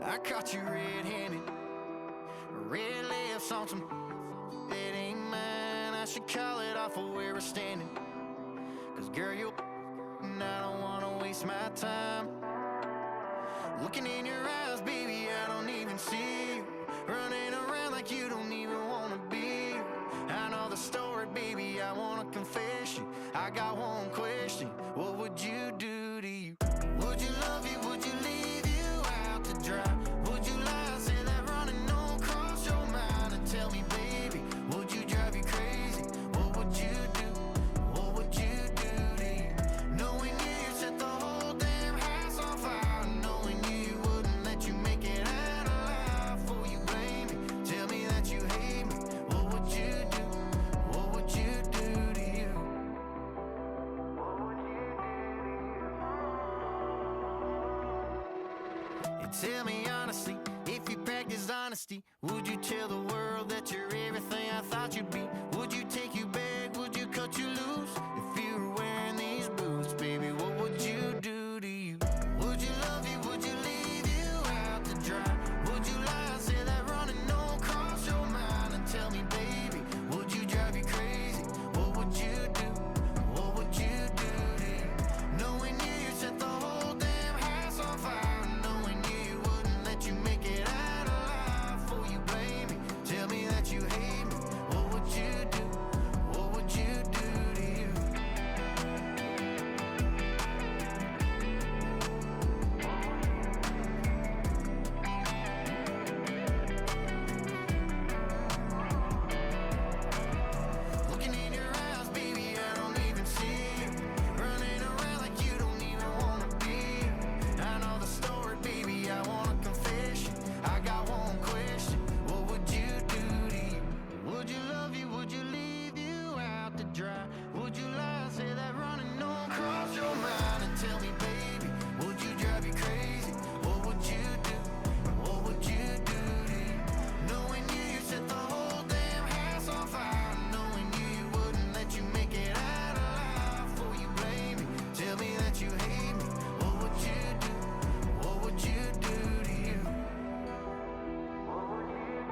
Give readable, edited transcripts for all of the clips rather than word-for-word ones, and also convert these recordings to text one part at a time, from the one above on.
I caught you red-handed, red lips on some it ain't mine. I should call it off of where we're standing, 'cause girl, you and I don't wanna waste my time. Looking in your eyes, baby, I don't even see you. Running around like you don't even wanna be. I know the story, baby, I wanna confess you. I got one question, what would you do to you? Would you love you, would you leave you out to dry? Would you lie, say that running on cross your mind? And tell me, baby, would you drive you crazy? What would you do? What would you do to you? Knowing you set the whole damn house on fire. Knowing you wouldn't let you make it out alive. Before you blame me, tell me that you hate me. What would you do? What would you do to you? What would you do to you? And tell me honestly, if you practiced honesty, would you tell the world that you're everything I thought you'd be? Would you take you back? Would you cut you loose? If you were wearing these boots, baby, what would you do to you? Would you love you? Would you leave you out to dry? Would you lie, say that running don't cross your mind? And tell me, baby, would you drive you crazy? What would you do? What would you do to you? Knowing you set the whole damn house on fire. Knowing you wouldn't let you make it out alive. Before you blame me, tell me that you hate me. What would you do? What would you do to you? Looking in your eyes, baby, I don't even see you. Running around like you don't even wanna be. I know the story, baby, I wanna confess you. I got one question, what would you do to you? Would you love you, would you leave you out to dry? Would you lie, say that running don't cross your mind? And tell me, baby, would you drive you crazy? What would you do? What would you do to you? Knowing you set the whole damn house on fire. Knowing you wouldn't let you make it out alive. Before you blame me, tell me that you hate me. What would you do? What would you do to you? What would you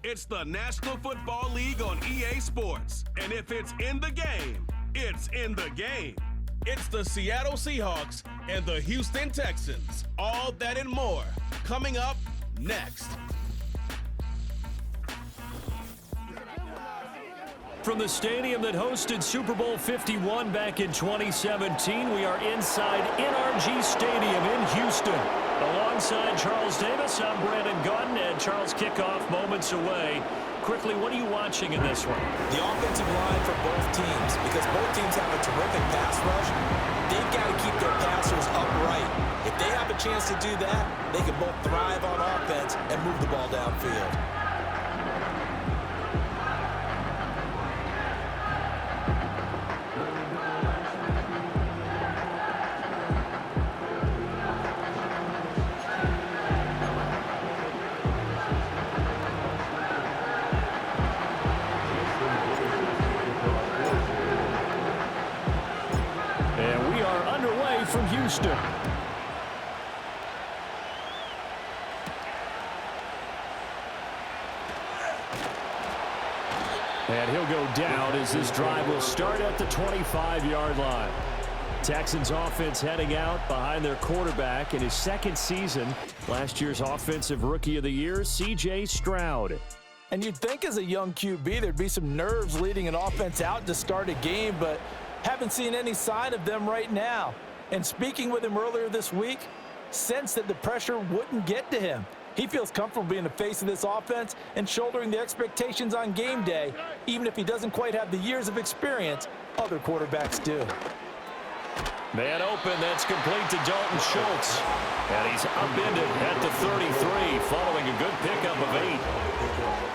It's the National Football League on EA Sports. And if it's in the game, it's in the game. It's the Seattle Seahawks and the Houston Texans. All that and more coming up next. From the stadium that hosted Super Bowl 51 back in 2017, we are inside NRG Stadium in Houston. Alongside Charles Davis, I'm Brandon Gunn, and Charles, kickoff moments away. Quickly, what are you watching in this one? The offensive line for both teams, because both teams have a terrific pass rush. They've got to keep their passers upright. If they have a chance to do that, they can both thrive on offense and move the ball downfield. And we are underway from Houston. And he'll go down as this drive will start at the 25-yard line. Texans offense heading out behind their quarterback in his second season. Last year's Offensive Rookie of the Year, C.J. Stroud. And you'd think as a young QB there'd be some nerves leading an offense out to start a game, but haven't seen any sign of them right now. And speaking with him earlier this week, sensed that the pressure wouldn't get to him. He feels comfortable being the face of this offense and shouldering the expectations on game day, even if he doesn't quite have the years of experience other quarterbacks do. Man open, that's complete to Dalton Schultz. And he's upended at the 33, following a good pickup of 8.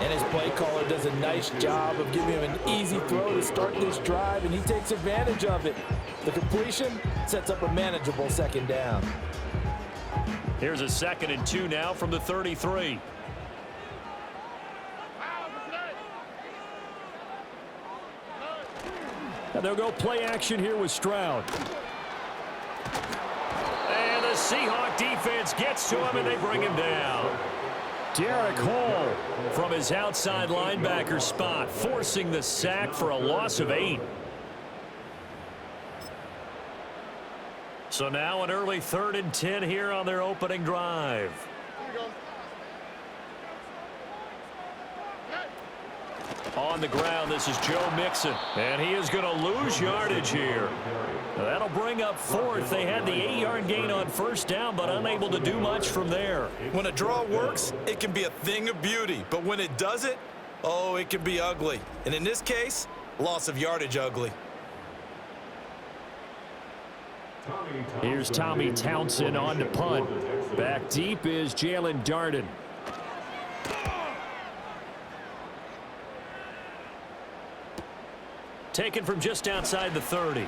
And his play caller does a nice job of giving him an easy throw to start this drive, and he takes advantage of it. The completion sets up a manageable second down. Here's a 2nd and 2 now from the 33. And they'll go play action here with Stroud. And the Seahawk defense gets to him, and they bring him down. Derek Hall from his outside linebacker spot, forcing the sack for a loss of 8. So now an early 3rd and 10 here on their opening drive. On the ground, this is Joe Mixon, and he is going to lose yardage here. That'll bring up 4th. They had the 8-yard gain on 1st down, but unable to do much from there. When a draw works, it can be a thing of beauty, but when it doesn't, oh, it can be ugly. And in this case, loss of yardage ugly. Here's Tommy Townsend on to punt. Back deep is Jalen Darden. Taken from just outside the 30.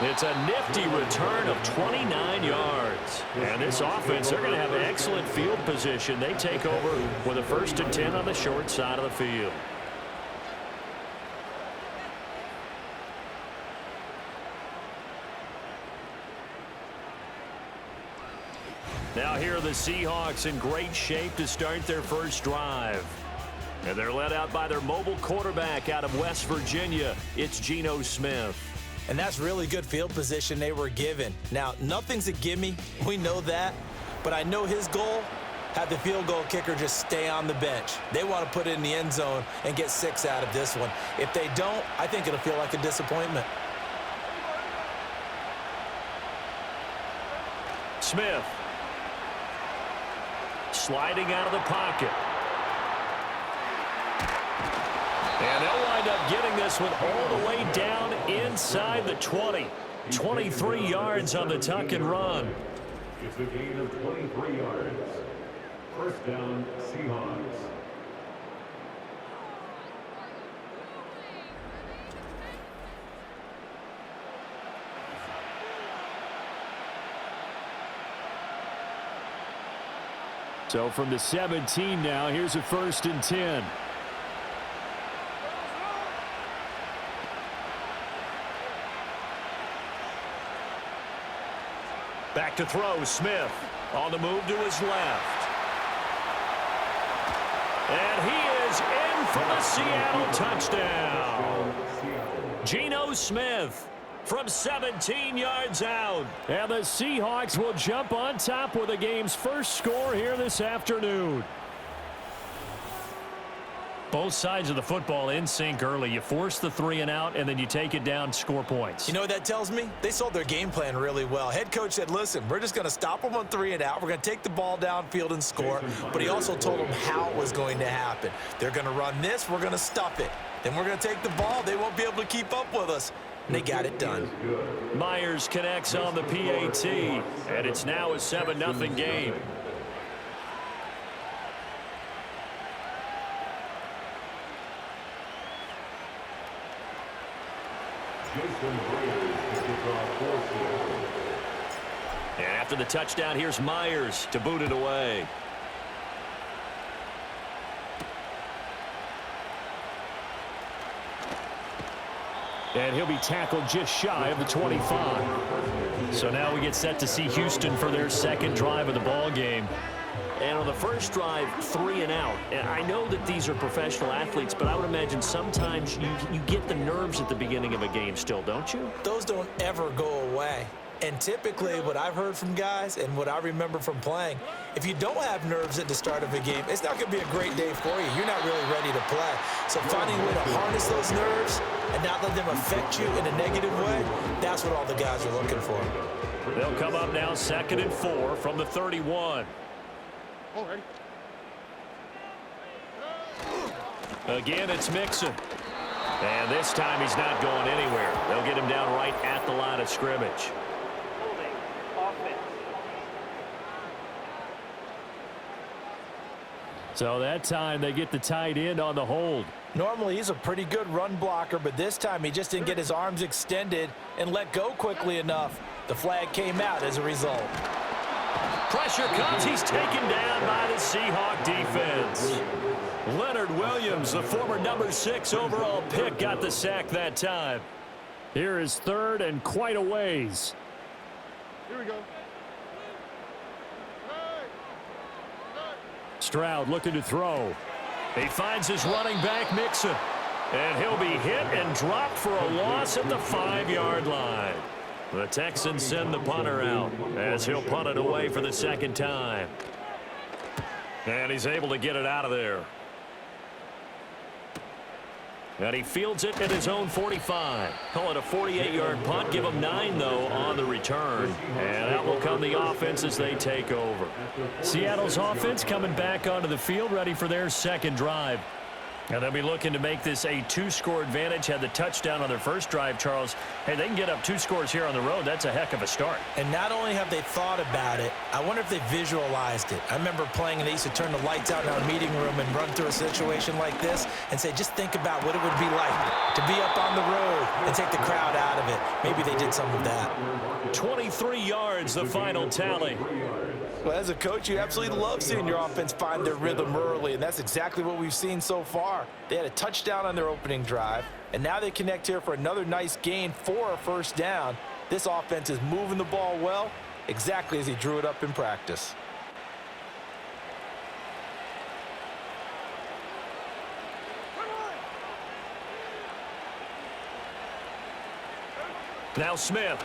It's a nifty return of 29 yards. And this offense, they're going to have excellent field position. They take over with a 1st and 10 on the short side of the field. Now here are the Seahawks in great shape to start their first drive. And they're led out by their mobile quarterback out of West Virginia. It's Geno Smith. And that's really good field position they were given. Now, nothing's a gimme. We know that. But I know his goal, have the field goal kicker just stay on the bench. They want to put it in the end zone and get 6 out of this one. If they don't, I think it'll feel like a disappointment. Smith. Sliding out of the pocket. And they'll wind up getting this one all the way down inside the 20. 23 yards on the tuck and run. It's a gain of 23 yards. 1st down, Seahawks. So from the 17 now, here's a 1st and 10. Back to throw, Smith. On the move to his left. And he is in for the Seattle touchdown. Geno Smith from 17 yards out. And the Seahawks will jump on top with the game's first score here this afternoon. Both sides of the football in sync early. You force the 3 and out, and then you take it down, score points. You know what that tells me? They sold their game plan really well. Head coach said, listen, we're just going to stop them on 3 and out. We're going to take the ball downfield and score. But he also told them how it was going to happen. They're going to run this. We're going to stuff it. Then we're going to take the ball. They won't be able to keep up with us. And they got it done. Myers connects on the PAT, and it's now a 7-0 game. And after the touchdown, here's Myers to boot it away. And he'll be tackled just shy of the 25. So now we get set to see Houston for their second drive of the ball game. And on the first drive, 3 and out. And I know that these are professional athletes, but I would imagine sometimes you get the nerves at the beginning of a game still, don't you? Those don't ever go away. And typically what I've heard from guys and what I remember from playing, if you don't have nerves at the start of a game, it's not going to be a great day for you. You're not really ready to play. So finding a way to harness those nerves and not let them affect you in a negative way, that's what all the guys are looking for. They'll come up now 2nd and 4 from the 31. Already. Again, it's Mixon. And this time he's not going anywhere. They'll get him down right at the line of scrimmage. So that time they get the tight end on the hold. Normally he's a pretty good run blocker, but this time he just didn't get his arms extended and let go quickly enough. The flag came out as a result. Pressure comes. He's taken down by the Seahawk defense. Leonard Williams, the former number 6 overall pick, got the sack that time. Here is third and quite a ways. Here we go. Stroud looking to throw. He finds his running back, Mixon. And he'll be hit and dropped for a loss at the 5-yard line. The Texans send the punter out as he'll punt it away for the second time. And he's able to get it out of there. And he fields it at his own 45. Call it a 48-yard punt. Give him 9, though, on the return. And out will come the offense as they take over. Seattle's offense coming back onto the field, ready for their second drive. And they'll be looking to make this a 2-score advantage. Had the touchdown on their first drive, Charles. Hey, they can get up 2 scores here on the road. That's a heck of a start. And not only have they thought about it, I wonder if they visualized it. I remember playing and they used to turn the lights out in our meeting room and run through a situation like this and say, just think about what it would be like to be up on the road and take the crowd out of it. Maybe they did some of that. 23 yards, the final tally. Well, as a coach, you absolutely love seeing your offense find their rhythm early, and that's exactly what we've seen so far. They had a touchdown on their opening drive, and now they connect here for another nice gain for a first down. This offense is moving the ball well, exactly as he drew it up in practice. Now Smith.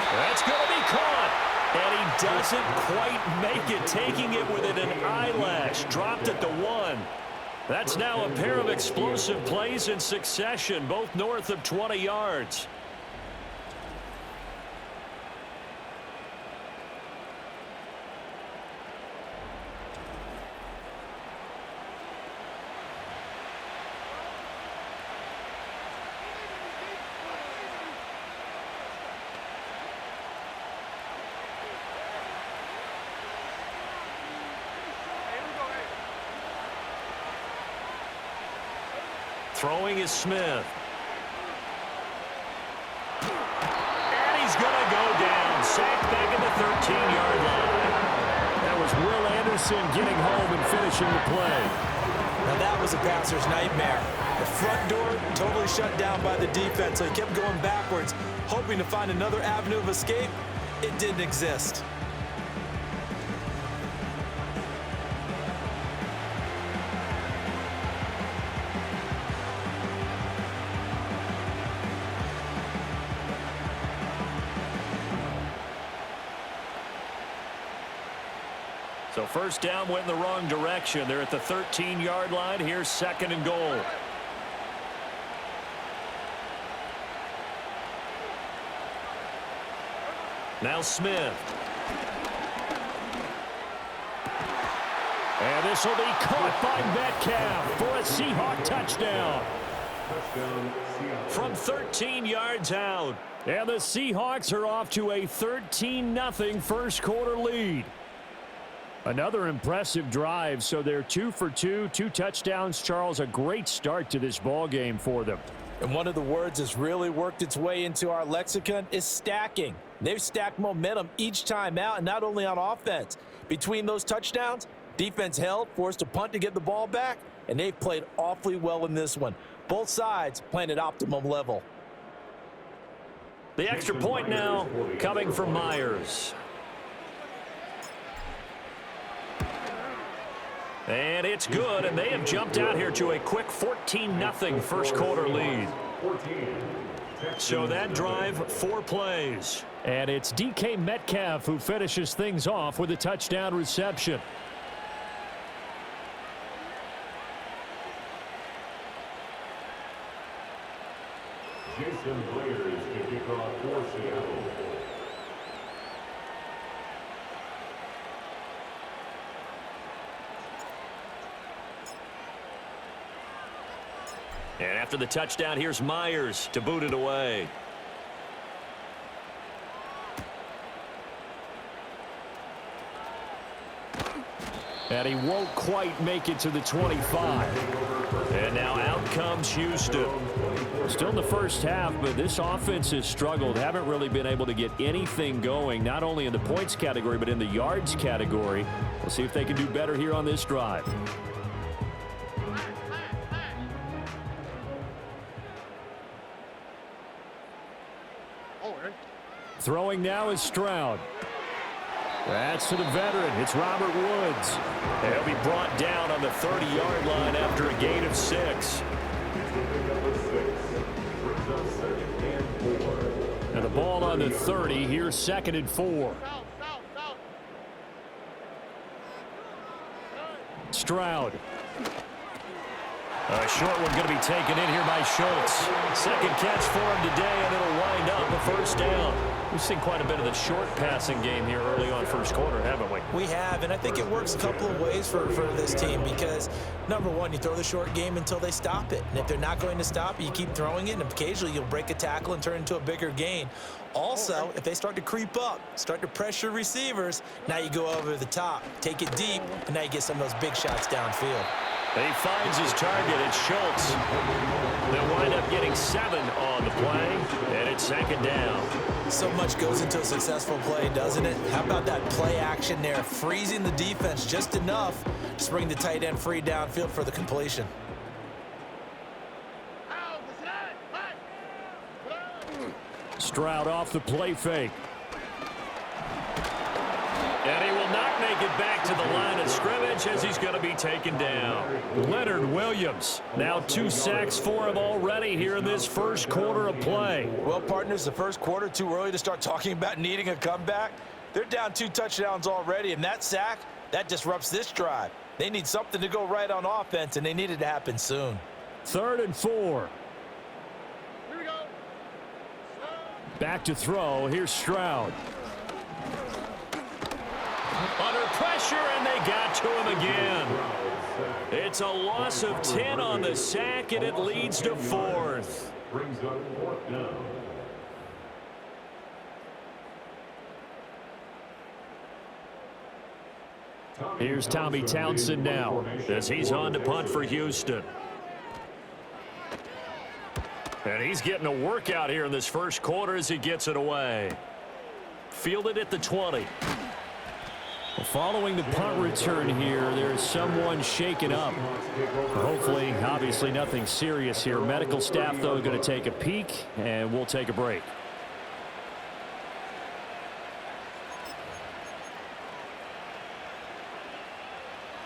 That's going to be caught. And he doesn't quite make it, taking it within an eyelash. Dropped at the 1. That's now a pair of explosive plays in succession, both north of 20 yards. Throwing is Smith. And he's going to go down. Sacked back at the 13-yard line. That was Will Anderson getting home and finishing the play. Now that was a passer's nightmare. The front door totally shut down by the defense, so he kept going backwards, hoping to find another avenue of escape. It didn't exist. So first down went in the wrong direction. They're at the 13-yard line. Here's second and goal. Now Smith. And this will be caught by Metcalf for a Seahawk touchdown. From 13 yards out. And the Seahawks are off to a 13-0 first quarter lead. Another impressive drive, so they're 2 for 2, 2 touchdowns. Charles, a great start to this ball game for them. And one of the words that's really worked its way into our lexicon is stacking. They've stacked momentum each time out, and not only on offense. Between those touchdowns, defense held, forced a punt to get the ball back, and they've played awfully well in this one. Both sides playing at optimum level. The extra point now coming from Myers. And it's good, and they have jumped out here to a quick 14-0 first quarter lead. So that drive, 4 plays. And it's DK Metcalf who finishes things off with a touchdown reception. Jason Blair is to kick off for Seattle. And after the touchdown, here's Myers to boot it away. And he won't quite make it to the 25. And now out comes Houston. Still in the first half, but this offense has struggled. Haven't really been able to get anything going, not only in the points category, but in the yards category. We'll see if they can do better here on this drive. Throwing now is Stroud. That's to the veteran. It's Robert Woods. He'll be brought down on the 30-yard line after a gain of 6. And the ball on the 30. Here's 2nd and 4. Stroud. A short one going to be taken in here by Schultz. Second catch for him today, and it'll wind up a first down. We've seen quite a bit of the short passing game here early on first quarter, haven't we? We have, and I think it works a couple of ways for this team because, number one, you throw the short game until they stop it. And if they're not going to stop it, you keep throwing it, and occasionally you'll break a tackle and turn it into a bigger gain. Also, if they start to creep up, start to pressure receivers, now you go over the top, take it deep, and now you get some of those big shots downfield. He finds his target. It's Schultz. They'll wind up getting 7 on the play, and it's 2nd down. So much goes into a successful play, doesn't it? How about that play action there, freezing the defense just enough to bring the tight end free downfield for the completion. Stroud off the play fake. And he will not make it back to the line of scrimmage as he's going to be taken down. Leonard Williams, now 2 sacks for him already here in this first quarter of play. Well, partners, the first quarter, too early to start talking about needing a comeback. They're down 2 touchdowns already, and that sack, that disrupts this drive. They need something to go right on offense, and they need it to happen soon. 3rd and 4. Here we go. Back to throw. Here's Stroud. Under pressure, and they got to him again. It's a loss of 10 on the sack, and it leads to 4th. Brings up 4th down. Here's Tommy Townsend now as he's on to punt for Houston. And he's getting a workout here in this first quarter as he gets it away. Fielded at the 20. Following the punt return here, there's someone shaken up. Hopefully, obviously nothing serious here. Medical staff, though, going to take a peek, and we'll take a break.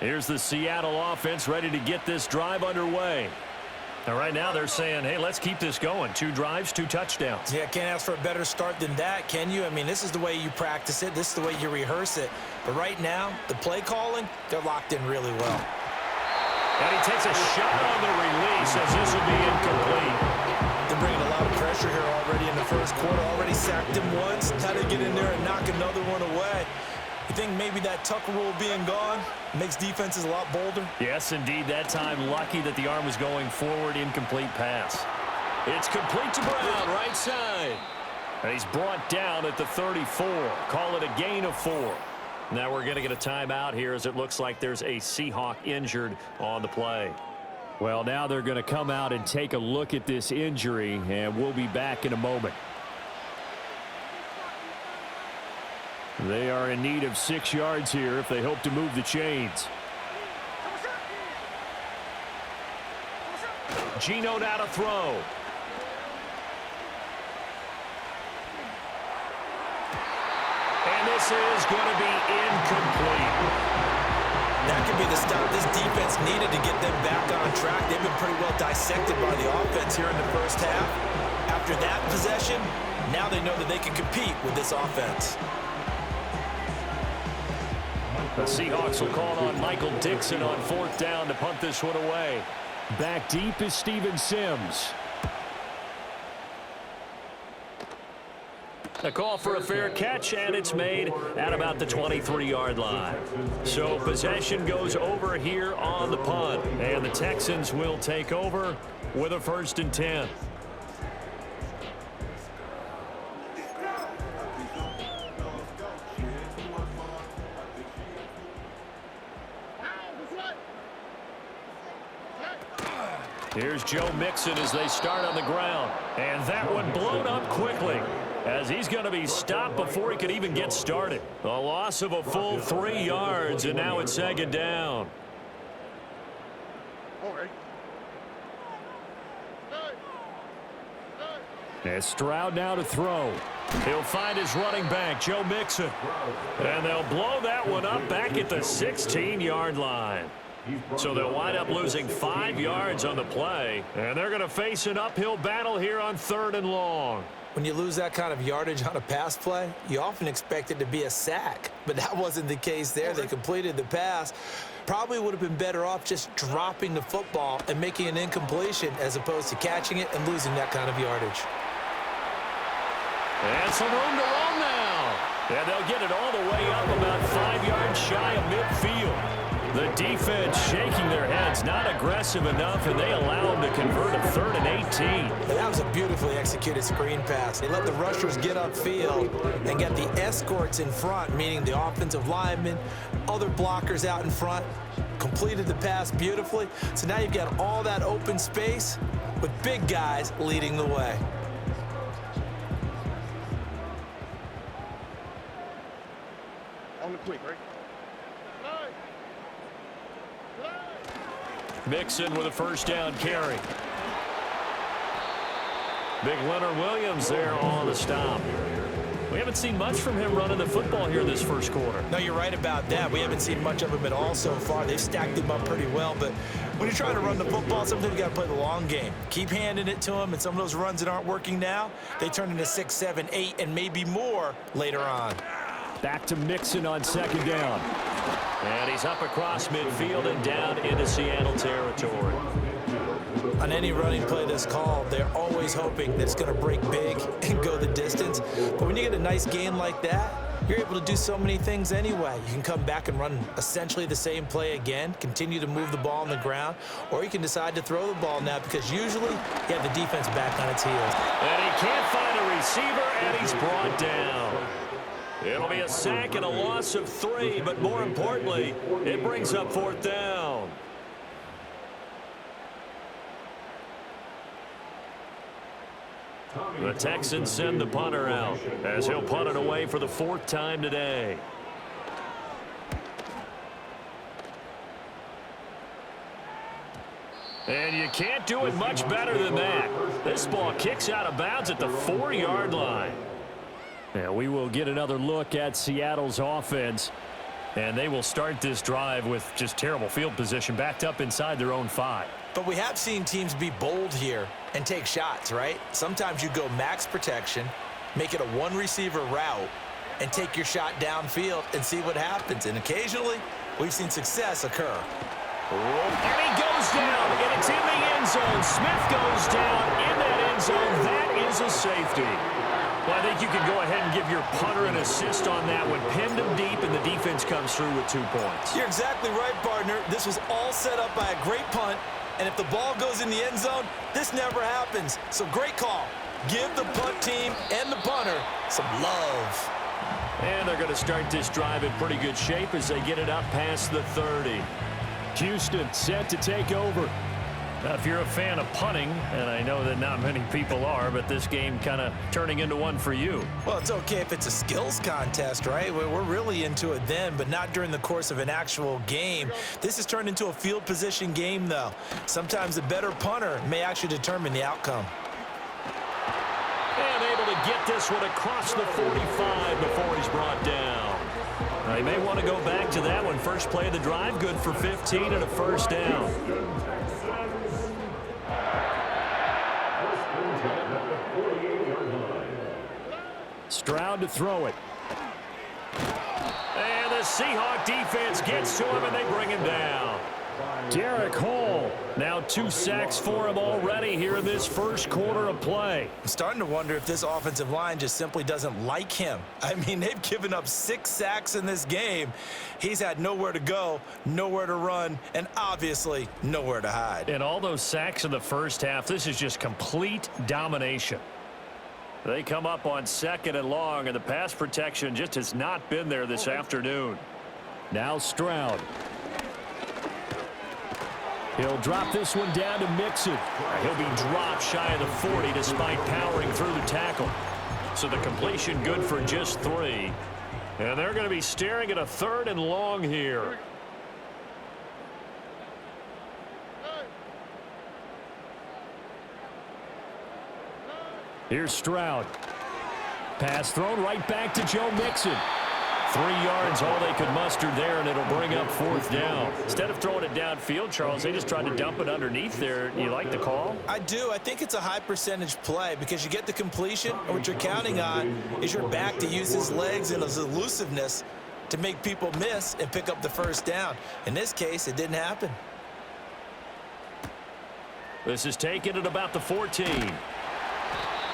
Here's the Seattle offense ready to get this drive underway. And right now they're saying, hey, let's keep this going. 2 drives, 2 touchdowns. Yeah, can't ask for a better start than that, can you? I mean, this is the way you practice it. This is the way you rehearse it. But right now, the play calling, they're locked in really well. And he takes a shot on the release as this will be incomplete. They're bringing a lot of pressure here already in the first quarter. Already sacked him once. How to get in there and knock another one away. You think maybe that Tucker rule being gone makes defenses a lot bolder? Yes, indeed. That time, lucky that the arm was going forward. Incomplete pass. It's complete to Brown, right side. And he's brought down at the 34. Call it a gain of 4. Now we're going to get a timeout here as it looks like there's a Seahawk injured on the play. Well, now they're going to come out and take a look at this injury, and we'll be back in a moment. They are in need of 6 yards here if they hope to move the chains. Geno now to throw. And this is going to be incomplete. That could be the stop this defense needed to get them back on track. They've been pretty well dissected by the offense here in the first half. After that possession, now they know that they can compete with this offense. The Seahawks will call on Michael Dixon on 4th down to punt this one away. Back deep is Steven Sims. A call for a fair catch, and it's made at about the 23-yard line. So possession goes over here on the punt, and the Texans will take over with a 1st and 10. Here's Joe Mixon as they start on the ground. And that one blown up quickly as he's going to be stopped before he could even get started. A loss of a full 3 yards, and now it's second down. And Stroud now to throw. He'll find his running back, Joe Mixon. And they'll blow that one up back at the 16-yard line. So they'll wind up losing 5 yards on the play. And they're going to face an uphill battle here on 3rd and long. When you lose that kind of yardage on a pass play, you often expect it to be a sack. But that wasn't the case there. They completed the pass. Probably would have been better off just dropping the football and making an incompletion as opposed to catching it and losing that kind of yardage. And some room to run now. And they'll get it all the way up about 5 yards shy of midfield. The defense shaking their heads, not aggressive enough, and they allow them to convert a 3rd and 18. That was a beautifully executed screen pass. They let the rushers get upfield and get the escorts in front, meaning the offensive linemen, other blockers out in front, completed the pass beautifully. So now you've got all that open space with big guys leading the way. On the quick, right? Mixon with a first down carry. Big Leonard Williams there on the stop. We haven't seen much from him running the football here this first quarter. No, you're right about that. We haven't seen much of him at all so far. They've stacked him up pretty well, but when you're trying to run the football, sometimes you got to play the long game. Keep handing it to him, and some of those runs that aren't working now, they turn into 6, 7, 8, and maybe more later on. Back to Mixon on second down. And he's up across midfield and down into Seattle territory. On any running play that's called, they're always hoping that it's going to break big and go the distance. But when you get a nice gain like that, you're able to do so many things anyway. You can come back and run essentially the same play again, continue to move the ball on the ground, or you can decide to throw the ball now because usually you have the defense back on its heels. And he can't find a receiver, and he's brought down. It'll be a sack and a loss of 3, but more importantly, it brings up 4th down. The Texans send the punter out as he'll punt it away for the 4th time today. And you can't do it much better than that. This ball kicks out of bounds at the 4-yard line. Now we will get another look at Seattle's offense, and they will start this drive with just terrible field position backed up inside their own 5. But we have seen teams be bold here and take shots, right? Sometimes you go max protection, make it a one-receiver route, and take your shot downfield and see what happens. And occasionally, we've seen success occur. And he goes down, and it's in the end zone. Smith goes down in that end zone. That is a safety. Well, I think you can go ahead and give your punter an assist on that one. Pinned him deep, and the defense comes through with 2 points. You're exactly right, partner. This was all set up by a great punt, and if the ball goes in the end zone, this never happens. So great call. Give the punt team and the punter some love. And they're going to start this drive in pretty good shape as they get it up past the 30. Houston set to take over. Now, if you're a fan of punting, and I know that not many people are, but this game kind of turning into one for you. Well, it's okay if it's a skills contest, right? We're really into it then, but not during the course of an actual game. This has turned into a field position game, though. Sometimes the better punter may actually determine the outcome. And able to get this one across the 45 before he's brought down. Now, he may want to go back to that one. First play of the drive, good for 15 and a first down. Stroud to throw it. And the Seahawks defense gets to him, and they bring him down. Derek Hall, now 2 sacks for him already here in this first quarter of play. I'm starting to wonder if this offensive line just simply doesn't like him. I mean, they've given up 6 sacks in this game. He's had nowhere to go, nowhere to run, and obviously nowhere to hide. And all those sacks in the first half, this is just complete domination. They come up on 2nd and long, and the pass protection just has not been there this afternoon. Now Stroud. He'll drop this one down to Mixon. He'll be dropped shy of the 40 despite powering through the tackle. So the completion good for just 3. And they're going to be staring at a 3rd and long here. Here's Stroud. Pass thrown right back to Joe Mixon. 3 yards, all they could muster there, and it'll bring up 4th down. Instead of throwing it downfield, Charles, they just tried to dump it underneath there. You like the call? I do. I think it's a high percentage play because you get the completion, and what you're counting on is your back to use his legs and his elusiveness to make people miss and pick up the 1st down. In this case, it didn't happen. This is taken at about the 14.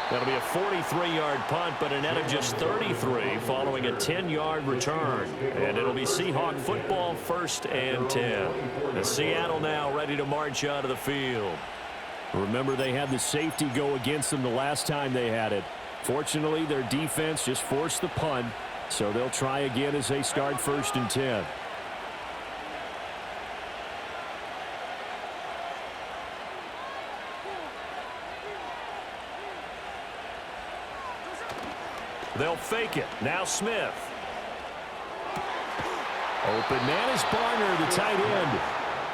That'll be a 43-yard punt, but a net of just 33 following a 10-yard return. And it'll be Seahawk football, 1st and 10. And Seattle now ready to march out of the field. Remember, they had the safety go against them the last time they had it. Fortunately, their defense just forced the punt, so they'll try again as they start 1st and 10. They'll fake it. Now Smith. Open man is Barner, the tight end.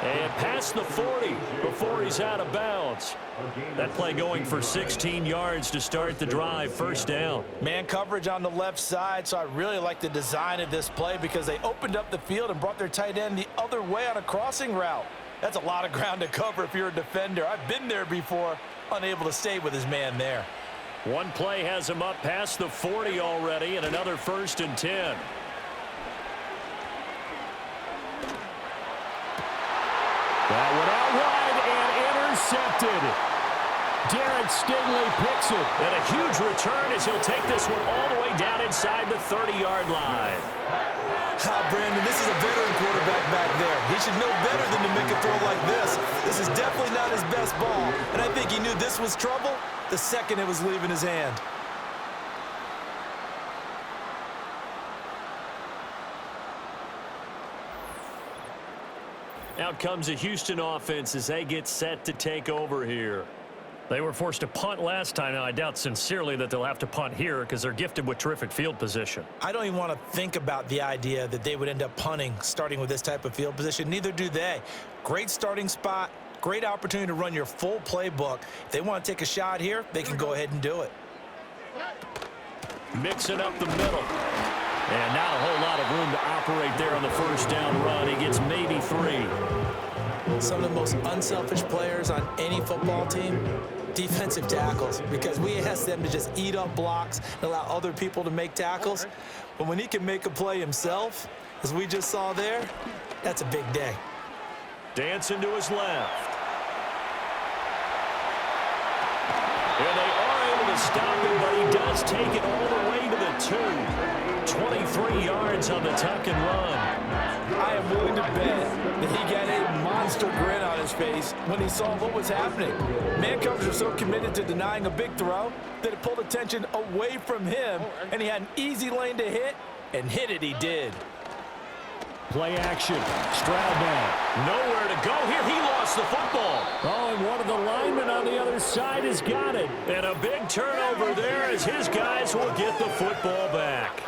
And past the 40 before he's out of bounds. That play going for 16 yards to start the drive. 1st down. Man coverage on the left side, so I really like the design of this play because they opened up the field and brought their tight end the other way on a crossing route. That's a lot of ground to cover if you're a defender. I've been there before, unable to stay with his man there. One play has him up past the 40 already, and another 1st and 10. That one out wide and intercepted. Derek Stingley picks it. And a huge return as he'll take this one all the way down inside the 30-yard line. Brandon, this is a veteran quarterback back there. He should know better than to make a throw like this. This is definitely not his best ball, and I think he knew this was trouble the second it was leaving his hand. Out comes a Houston offense as they get set to take over here. They were forced to punt last time. Now, I doubt sincerely that they'll have to punt here because they're gifted with terrific field position. I don't even want to think about the idea that they would end up punting starting with this type of field position. Neither do they. Great starting spot, great opportunity to run your full playbook. If they want to take a shot here, they can go ahead and do it. Mixing up the middle. And not a whole lot of room to operate there on the 1st down run. He gets maybe 3. Some of the most unselfish players on any football team, defensive tackles, because we ask them to just eat up blocks and allow other people to make tackles. But when he can make a play himself, as we just saw there, that's a big day. Dancing to his left. And they are able to stop him, but he does take it all the way to the 2. 23 yards on the tuck and run. I am willing to bet that he got a monster grin on his face when he saw what was happening. Man coverage was so committed to denying a big throw that it pulled attention away from him, and he had an easy lane to hit, and hit it he did. Play action. Stroud now. Nowhere to go here. He lost the football. Oh, and one of the linemen on the other side has got it. And a big turnover there as his guys will get the football back.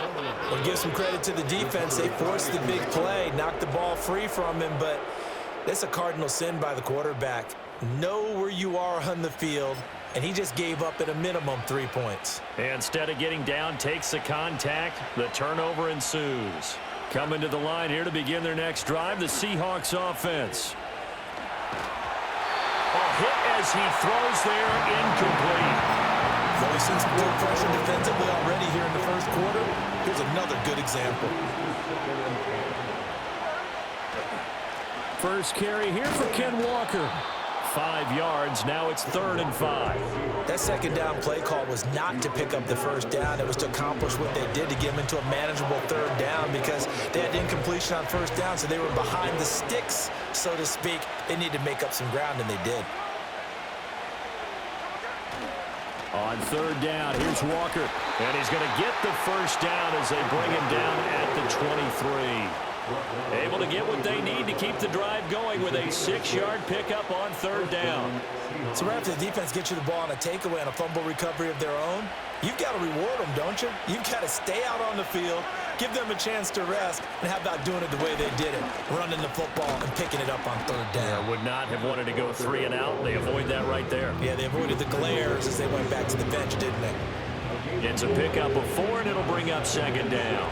We'll give some credit to the defense. They forced the big play, knocked the ball free from him, but that's a cardinal sin by the quarterback. Know where you are on the field, and he just gave up at a minimum 3 points. And instead of getting down, takes the contact. The turnover ensues. Coming to the line here to begin their next drive, the Seahawks offense. A hit as he throws there, incomplete. Voicing some good pressure defensively already here in the 1st quarter. Here's another good example. First carry here for Ken Walker. 5 yards. Now it's 3rd and 5. That 2nd down play call was not to pick up the 1st down. It was to accomplish what they did to get them into a manageable 3rd down because they had incompletion on 1st down, so they were behind the sticks, so to speak. They needed to make up some ground, and they did. On 3rd down, here's Walker. And he's going to get the 1st down as they bring him down at the 23. Able to get what they need to keep the drive going with a 6-yard pickup on 3rd down. So right after the defense gets you the ball on a takeaway and a fumble recovery of their own, you've got to reward them, don't you? You've got to stay out on the field, give them a chance to rest, and how about doing it the way they did it, running the football and picking it up on 3rd down. Yeah, would not have wanted to go 3 and out. They avoid that right there. Yeah, they avoided the glares as they went back to the bench, didn't they? It's a pickup of 4, and it'll bring up 2nd down.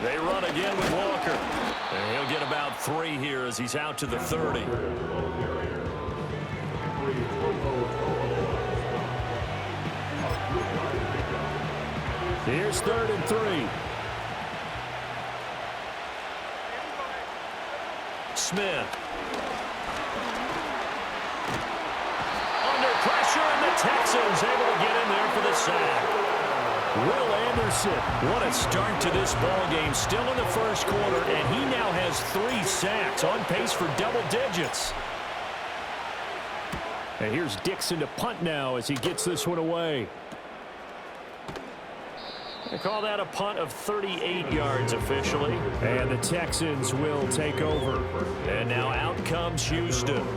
They run again with Walker. And he'll get about 3 here as he's out to the 30. Here's 3rd and 3. Smith. Under pressure, and the Texans able to get in there for the sack. Will Anderson, what a start to this ball game. Still in the 1st quarter, and he now has 3 sacks, on pace for double digits. And here's Dixon to punt now as he gets this one away. They call that a punt of 38 yards officially. And the Texans will take over. And now out comes Houston.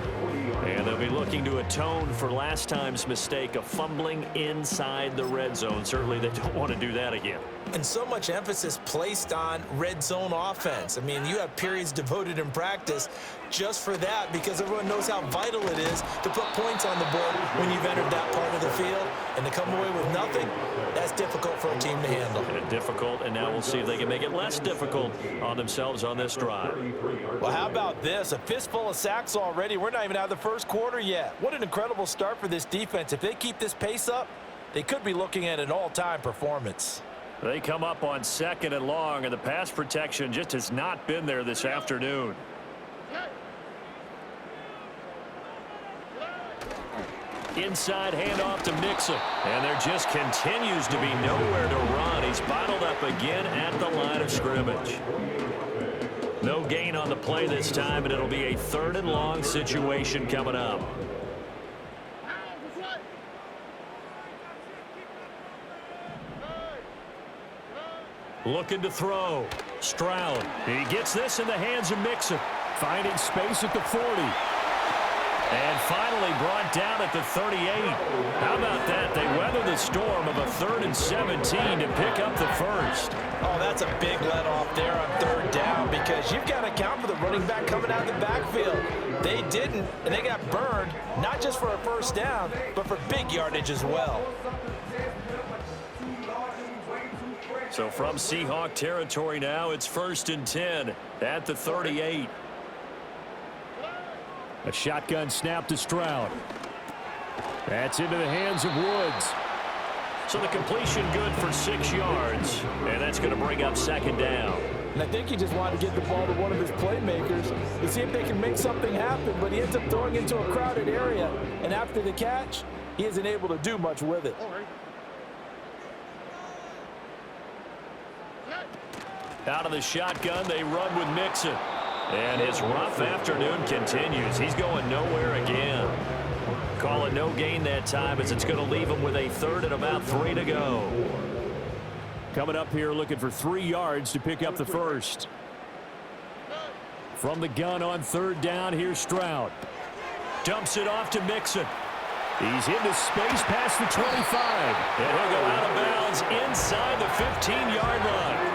And they'll be looking to atone for last time's mistake of fumbling inside the red zone. Certainly they don't want to do that again. And so much emphasis placed on red zone offense. I mean, you have periods devoted in practice just for that because everyone knows how vital it is to put points on the board when you've entered that part of the field. And to come away with nothing, that's difficult for a team to handle. And difficult, and now we'll see if they can make it less difficult on themselves on this drive. Well, how about this? A fistful of sacks already. We're not even out of the 1st quarter yet. What an incredible start for this defense. If they keep this pace up, they could be looking at an all-time performance. They come up on 2nd and long, and the pass protection just has not been there this afternoon. Inside handoff to Mixon. And there just continues to be nowhere to run. He's bottled up again at the line of scrimmage. No gain on the play this time, and it'll be a 3rd and long situation coming up. Looking to throw. Stroud. He gets this in the hands of Mixon. Finding space at the 40. And finally brought down at the 38. How about that? They weather the storm of a 3rd and 17 to pick up the 1st. Oh, that's a big let off there on 3rd down because you've got to account for the running back coming out of the backfield. They didn't, and they got burned, not just for a 1st down, but for big yardage as well. So from Seahawk territory now, it's 1st and 10 at the 38. A shotgun snap to Stroud. That's into the hands of Woods. So the completion good for 6 yards, and that's going to bring up 2nd down. And I think he just wanted to get the ball to one of his playmakers to see if they can make something happen, but he ends up throwing into a crowded area, and after the catch, he isn't able to do much with it. Out of the shotgun, they run with Mixon. And his rough afternoon continues. He's going nowhere again. Call it no gain that time as it's going to leave him with a 3rd and about 3 to go. Coming up here looking for 3 yards to pick up the 1st. From the gun on 3rd down, here's Stroud. Dumps it off to Mixon. He's into space past the 25. And he'll go out of bounds inside the 15-yard line.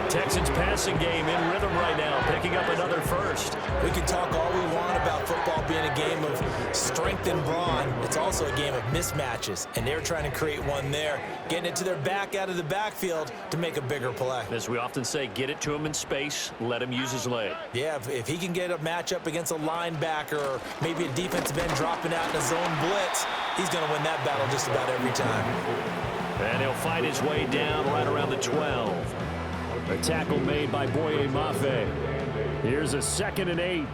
Texans passing game in rhythm right now, picking up another 1st. We can talk all we want about football being a game of strength and brawn. It's also a game of mismatches, and they're trying to create one there, getting it to their back out of the backfield to make a bigger play. As we often say, get it to him in space, let him use his leg. Yeah, if he can get a matchup against a linebacker or maybe a defensive end dropping out in a zone blitz, he's going to win that battle just about every time. And he'll fight his way down right around the 12. A tackle made by Boye Mafe. Here's a 2nd and 8.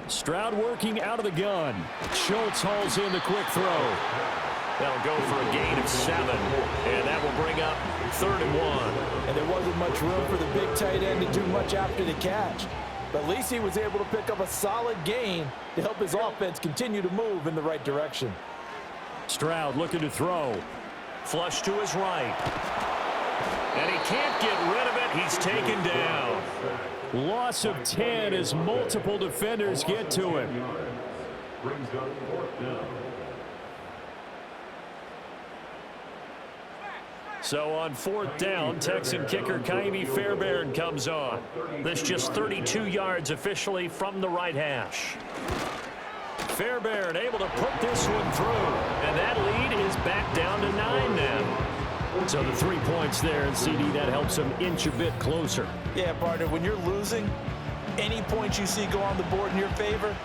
Stroud working out of the gun. Schultz hauls in the quick throw. That'll go for a gain of 7. And that will bring up 3rd and 1. And there wasn't much room for the big tight end to do much after the catch. But at least he was able to pick up a solid gain to help his offense continue to move in the right direction. Stroud looking to throw. Flush to his right. And he can't get rid of it. He's taken down. Loss of 10 as multiple defenders get to him. Brings up 4th down. So on 4th down, Texan kicker Kaimi Fairbairn comes on. This just 32 yards officially from the right hash. Fairbairn able to put this one through. And that lead is back down to 9 now. So the 3 points there, and CD, that helps them inch a bit closer. Yeah, partner, when you're losing, any points you see go on the board in your favor,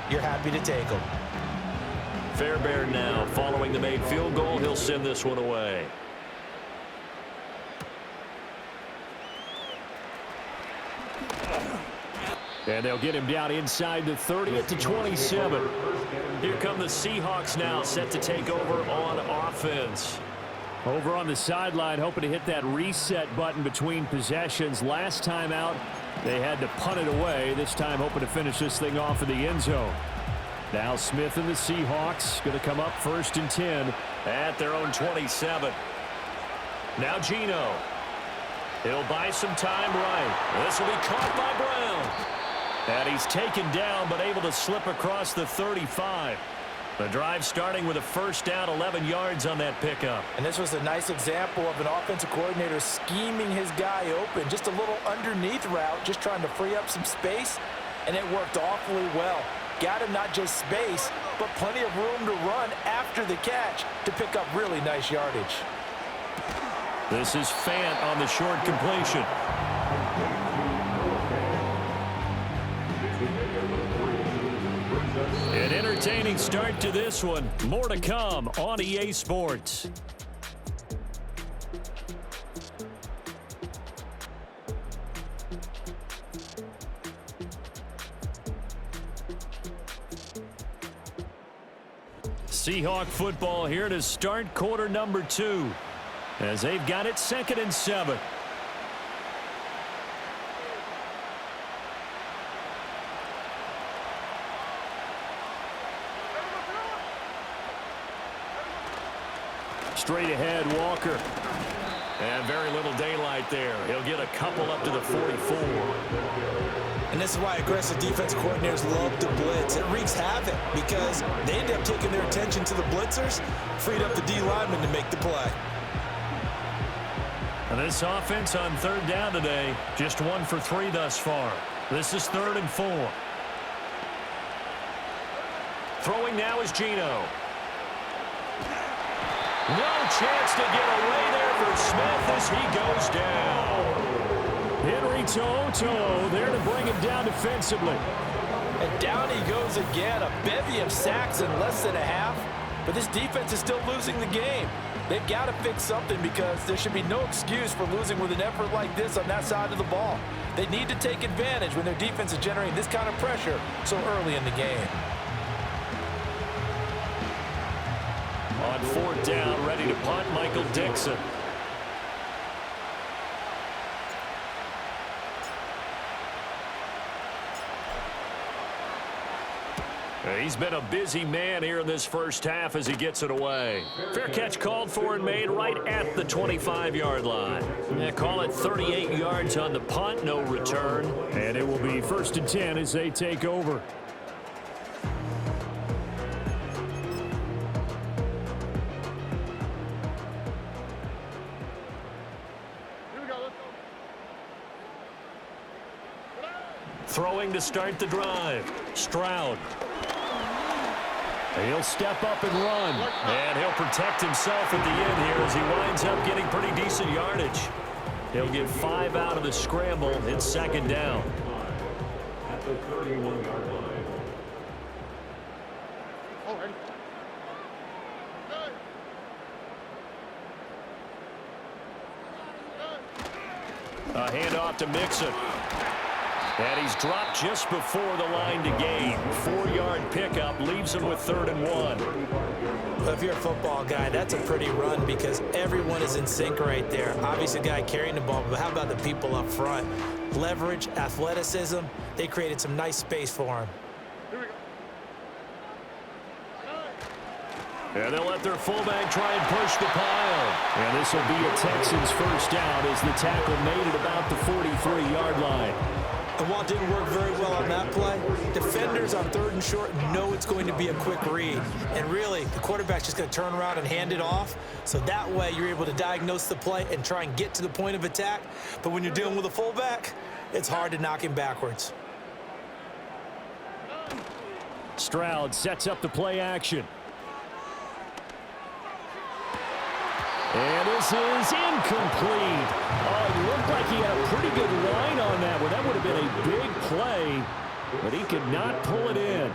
you're happy to take them. Fairbairn now, following the made field goal, he'll send this one away. And they'll get him down inside the 30 at the 27. Here come the Seahawks now, set to take over on offense. Over on the sideline, hoping to hit that reset button between possessions. Last time out, they had to punt it away. This time, hoping to finish this thing off in the end zone. Now Smith and the Seahawks going to come up 1st and 10 at their own 27. Now Geno. He'll buy some time right. This will be caught by Brown. And he's taken down, but able to slip across the 35. The drive starting with a 1st down, 11 yards on that pickup. And this was a nice example of an offensive coordinator scheming his guy open. Just a little underneath route, just trying to free up some space, and it worked awfully well. Got him not just space, but plenty of room to run after the catch to pick up really nice yardage. This is Fant on the short completion. An entertaining start to this one. More to come on EA Sports. Seahawk football here to start quarter number 2. As they've got it 2nd and 7. Straight ahead, Walker. And very little daylight there. He'll get a couple up to the 44. And this is why aggressive defense coordinators love to blitz. It wreaks havoc because they end up taking their attention to the blitzers, freed up the D lineman to make the play. And this offense on 3rd down today, just 1 for 3 thus far. This is 3rd and 4. Throwing now is Geno. No chance to get away there for Smith as he goes down. Henry Toto there to bring him down defensively. And down he goes again. A bevy of sacks in less than a half. But this defense is still losing the game. They've got to fix something because there should be no excuse for losing with an effort like this on that side of the ball. They need to take advantage when their defense is generating this kind of pressure so early in the game. On 4th down, ready to punt, Michael Dixon. He's been a busy man here in this first half as he gets it away. Fair catch called for and made right at the 25-yard line. They call it 38 yards on the punt, no return. And it will be 1st and 10 as they take over. Throwing to start the drive. Stroud. He'll step up and run. And he'll protect himself at the end here as he winds up getting pretty decent yardage. He'll get 5 out of the scramble. It's 2nd down. At the 31-yard line. A handoff to Mixon. And he's dropped just before the line to gain. 4-yard pickup leaves him with 3rd and 1. Well, if you're a football guy, that's a pretty run because everyone is in sync right there. Obviously, the guy carrying the ball, but how about the people up front? Leverage, athleticism, they created some nice space for him. And they'll let their fullback try and push the pile. And this will be a Texans first down as the tackle made it about the 43-yard line. And while it didn't work very well on that play, defenders on 3rd and short know it's going to be a quick read. And really, the quarterback's just going to turn around and hand it off. So that way, you're able to diagnose the play and try and get to the point of attack. But when you're dealing with a fullback, it's hard to knock him backwards. Stroud sets up the play action. And this is incomplete. Oh, it looked like he had a pretty good line on that one. That would have been a big play, but he could not pull it in.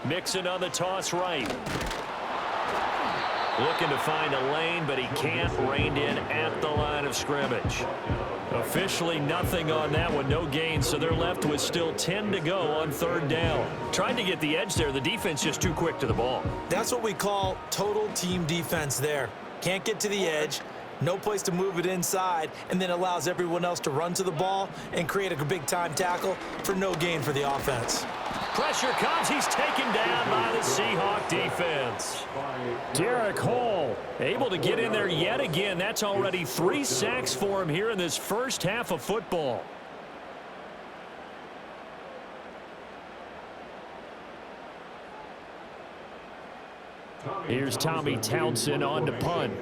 Mixon on the toss right. Looking to find a lane, but he can't. Reined in at the line of scrimmage. Officially nothing on that one, no gain, so they're left with still 10 to go on 3rd down. Trying to get the edge there, the defense just too quick to the ball. That's what we call total team defense there. Can't get to the edge, no place to move it inside, and then allows everyone else to run to the ball and create a big-time tackle for no gain for the offense. Pressure comes. He's taken down by the Seahawks defense. Derek Hall able to get in there yet again. That's already 3 sacks for him here in this first half of football. Here's Tommy Townsend on to punt.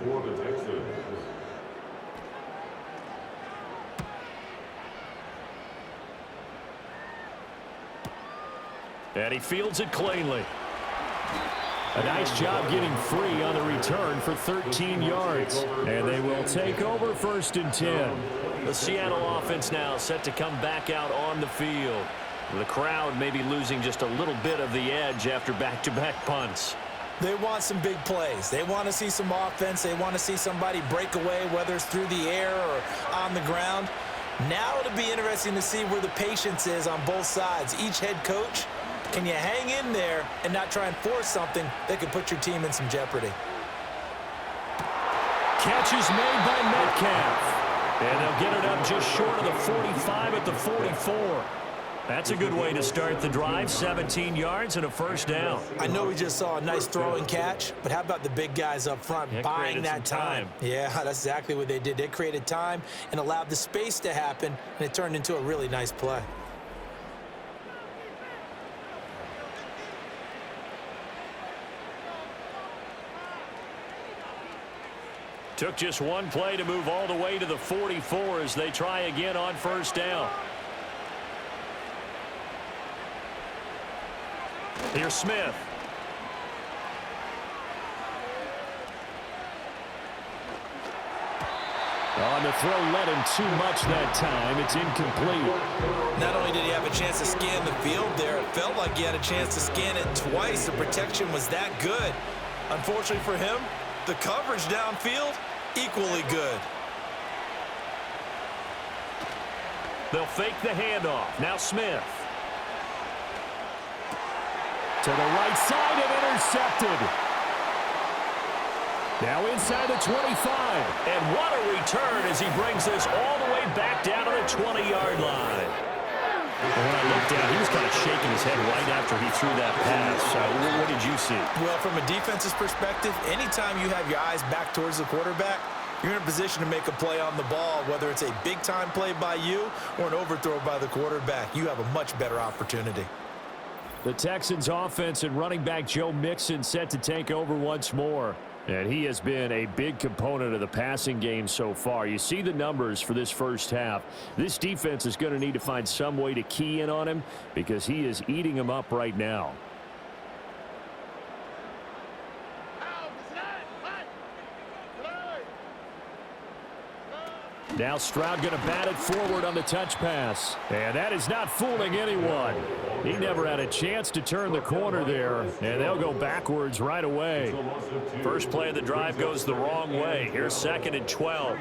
And he fields it cleanly. A nice job getting free on the return for 13 yards. And they will take over 1st and 10. The Seattle offense now set to come back out on the field. The crowd may be losing just a little bit of the edge after back-to-back punts. They want some big plays. They want to see some offense. They want to see somebody break away, whether it's through the air or on the ground. Now it'll be interesting to see where the patience is on both sides. Each head coach, can you hang in there and not try and force something that could put your team in some jeopardy? Catch is made by Metcalf. And they'll get it up just short of the 45 at the 44. That's a good way to start the drive. 17 yards and a first down. I know we just saw a nice throw and catch, but how about the big guys up front buying that time? Yeah, that's exactly what they did. They created time and allowed the space to happen, and it turned into a really nice play. Took just one play to move all the way to the 44 as they try again on first down. Here's Smith. On the throw, led him too much that time. It's incomplete. Not only did he have a chance to scan the field there, it felt like he had a chance to scan it twice. The protection was that good. Unfortunately for him, the coverage downfield, equally good. They'll fake the handoff. Now Smith. To the right side and intercepted. Now inside the 25. And what a return as he brings this all the way back down to the 20-yard line. And when I looked down, he was kind of shaking his head right after he threw that pass. What did you see? Well, from a defense's perspective, anytime you have your eyes back towards the quarterback, you're in a position to make a play on the ball, whether it's a big-time play by you or an overthrow by the quarterback. You have a much better opportunity. The Texans offense and running back Joe Mixon set to take over once more. And he has been a big component of the passing game so far. You see the numbers for this first half. This defense is going to need to find some way to key in on him because he is eating them up right now. Now Stroud going to bat it forward on the touch pass. And that is not fooling anyone. He never had a chance to turn the corner there. And they'll go backwards right away. First play of the drive goes the wrong way. Here's 2nd and 12.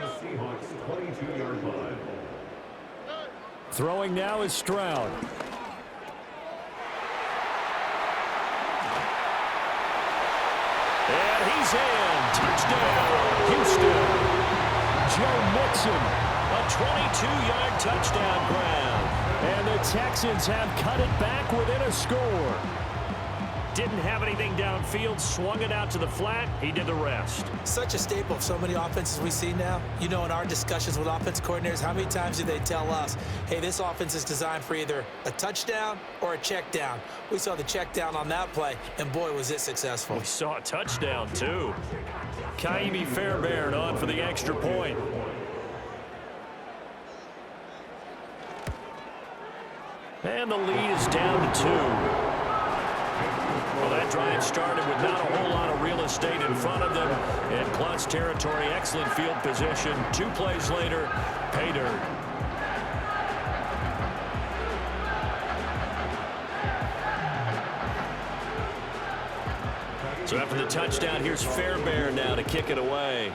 Throwing now is Stroud. And he's in. Touchdown, Houston. Joe Mixon A 22-yard touchdown grab. And the Texans have cut it back within a score. Didn't have anything downfield, swung it out to the flat. He did the rest. Such a staple of so many offenses we see now. You know, in our discussions with offense coordinators, how many times do they tell us, hey, this offense is designed for either a touchdown or a check down. We saw the check down on that play, and boy, was it successful. We saw a touchdown, too. Kaimi Fairbairn on for the extra point. And the lead is down to 2. Well, that drive started with not a whole lot of real estate in front of them. In clutch territory, excellent field position. 2 plays later, pay dirt. So after the touchdown, here's Fairbairn now to kick it away.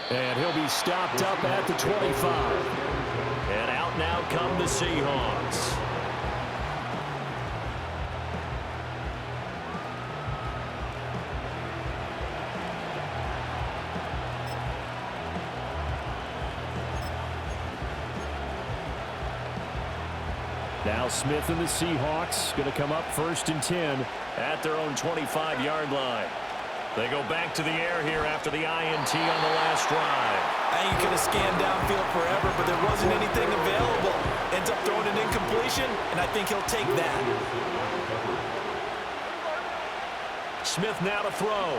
And he'll be stopped up at the 25. And out now come the Seahawks. Now Smith and the Seahawks going to come up 1st and 10 at their own 25-yard line. They go back to the air here after the INT on the last drive. I think he could have scanned downfield forever, but there wasn't anything available. Ends up throwing an incompletion, and I think he'll take that. Smith now to throw.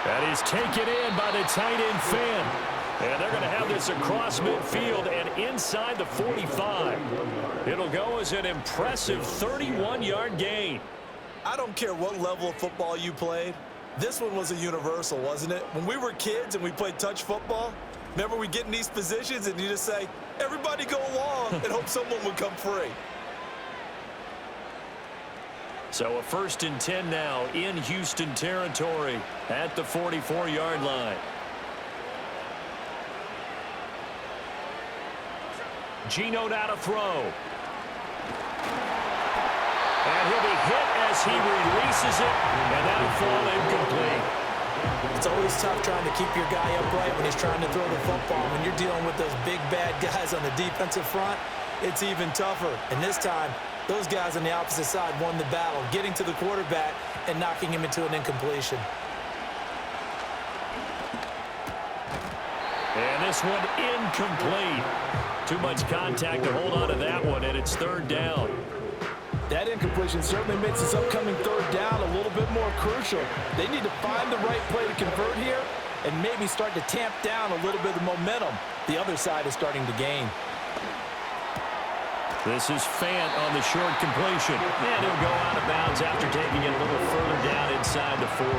That is taken in by the tight end Finn. And they're going to have this across midfield and inside the 45. It'll go as an impressive 31-yard gain. I don't care what level of football you played. This one was a universal, wasn't it? When we were kids and we played touch football, remember we get in these positions and you just say, everybody go along and hope someone would come free. So a 1st and 10 now in Houston territory at the 44-yard line. Geno now to throw. And he'll be hit as he releases it, and that'll fall incomplete. It's always tough trying to keep your guy upright when he's trying to throw the football. When you're dealing with those big, bad guys on the defensive front, it's even tougher. And this time, those guys on the opposite side won the battle, getting to the quarterback and knocking him into an incompletion. And this one incomplete. Too much contact to hold on to that one, and it's 3rd down. That incompletion certainly makes this upcoming 3rd down a little bit more crucial. They need to find the right play to convert here and maybe start to tamp down a little bit of momentum. The other side is starting to gain. This is Fant on the short completion. And he'll go out of bounds after taking it a little further down inside the 40.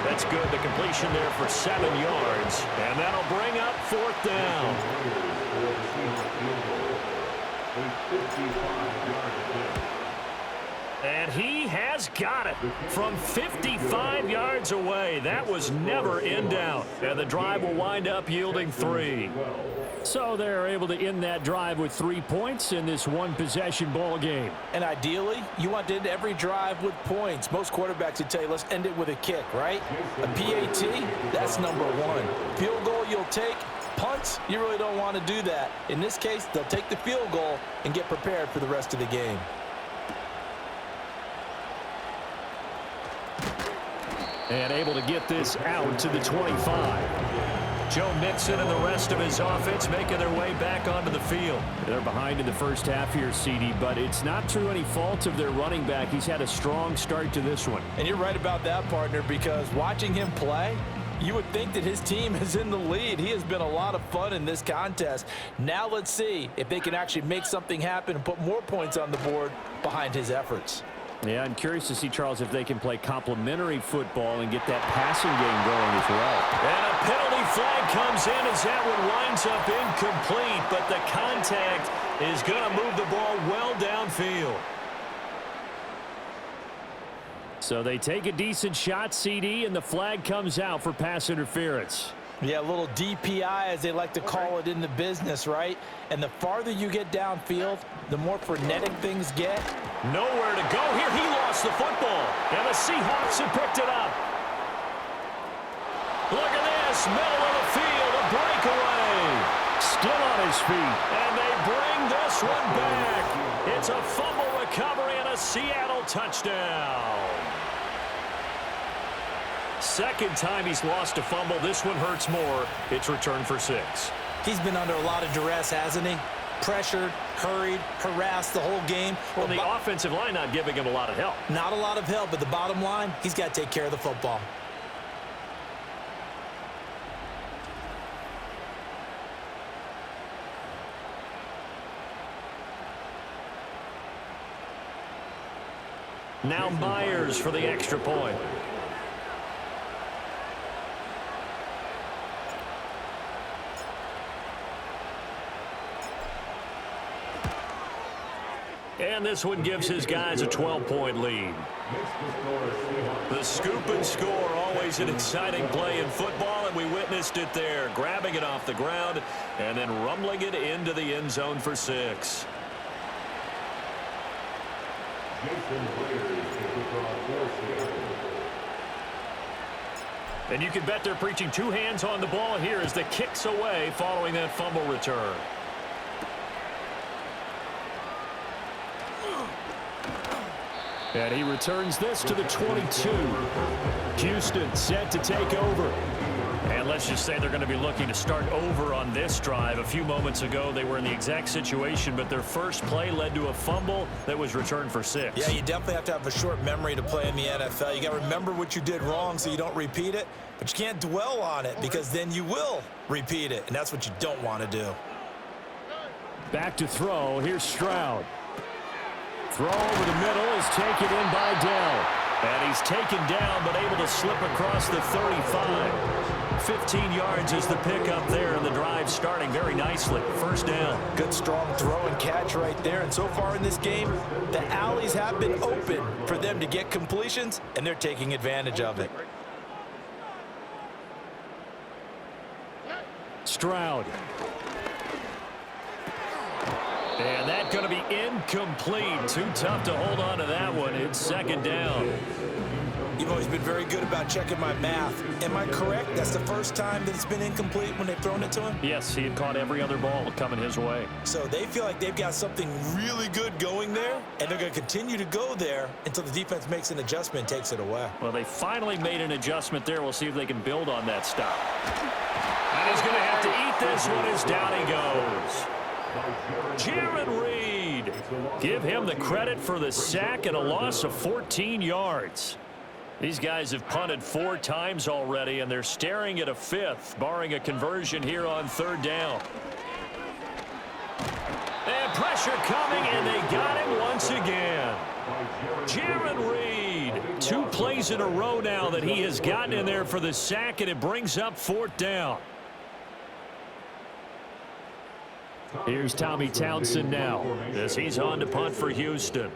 That's good. The completion there for 7 yards. And that'll bring up 4th down. And he has got it from 55 yards away. That was never in doubt. And the drive will wind up yielding 3. So they're able to end that drive with 3 points in this one-possession ball game. And ideally, you want to end every drive with points. Most quarterbacks would tell you, let's end it with a kick, right? A PAT, that's number 1. Field goal you'll take. Punts, you really don't want to do that. In this case, they'll take the field goal and get prepared for the rest of the game. And able to get this out to the 25. Joe Mixon and the rest of his offense making their way back onto the field. They're behind in the first half here, CD, but it's not through any fault of their running back. He's had a strong start to this one. And you're right about that, partner, because watching him play, you would think that his team is in the lead. He has been a lot of fun in this contest. Now let's see if they can actually make something happen and put more points on the board behind his efforts. Yeah, I'm curious to see, Charles, if they can play complementary football and get that passing game going as well. And a penalty flag comes in as that one winds up incomplete, but the contact is going to move the ball well downfield. So they take a decent shot, CD, and the flag comes out for pass interference. Yeah, a little DPI, as they like to call it in the business, right? And the farther you get downfield, the more frenetic things get. Nowhere to go here. He lost the football, and the Seahawks have picked it up. Look at this, middle of the field, a breakaway. Still on his feet, and they bring this one back. It's a fumble recovery and a Seattle touchdown. Second time he's lost a fumble. This one hurts more. It's returned for 6. He's been under a lot of duress, hasn't he? Pressured, hurried, harassed the whole game. Well, the offensive line not giving him a lot of help. Not a lot of help, but the bottom line, he's got to take care of the football. Now Myers for the extra point. And this one gives his guys a 12-point lead. The scoop and score, always an exciting play in football, and we witnessed it there. Grabbing it off the ground and then rumbling it into the end zone for 6. And you can bet they're preaching 2 hands on the ball here as the kicks away following that fumble return. And he returns this to the 22. Houston set to take over. And let's just say they're going to be looking to start over on this drive. A few moments ago, they were in the exact situation, but their first play led to a fumble that was returned for 6. Yeah, you definitely have to have a short memory to play in the NFL. You got to remember what you did wrong so you don't repeat it, but you can't dwell on it because then you will repeat it, and that's what you don't want to do. Back to throw. Here's Stroud. Throw over the middle is taken in by Dell. And he's taken down but able to slip across the 35. 15 yards is the pickup there, and the drive starting very nicely. First down. Good strong throw and catch right there. And so far in this game, the alleys have been open for them to get completions, and they're taking advantage of it. Stroud. And that's going to be incomplete. Too tough to hold on to that one. It's second down. You've always been very good about checking my math. Am I correct? That's the first time that it's been incomplete when they've thrown it to him? Yes, he had caught every other ball coming his way. So they feel like they've got something really good going there, and they're going to continue to go there until the defense makes an adjustment and takes it away. Well, they finally made an adjustment there. We'll see if they can build on that stop. And he's going to have to eat this one as down he goes. Jaron Reed. Give him the credit for the sack and a loss of 14 yards. These guys have punted 4 times already, and they're staring at a 5th, barring a conversion here on third down. And pressure coming, and they got him once again. Jaron Reed. 2 plays in a row now that he has gotten in there for the sack, and it brings up 4th down. Here's Tommy Townsend now as he's on to punt for Houston.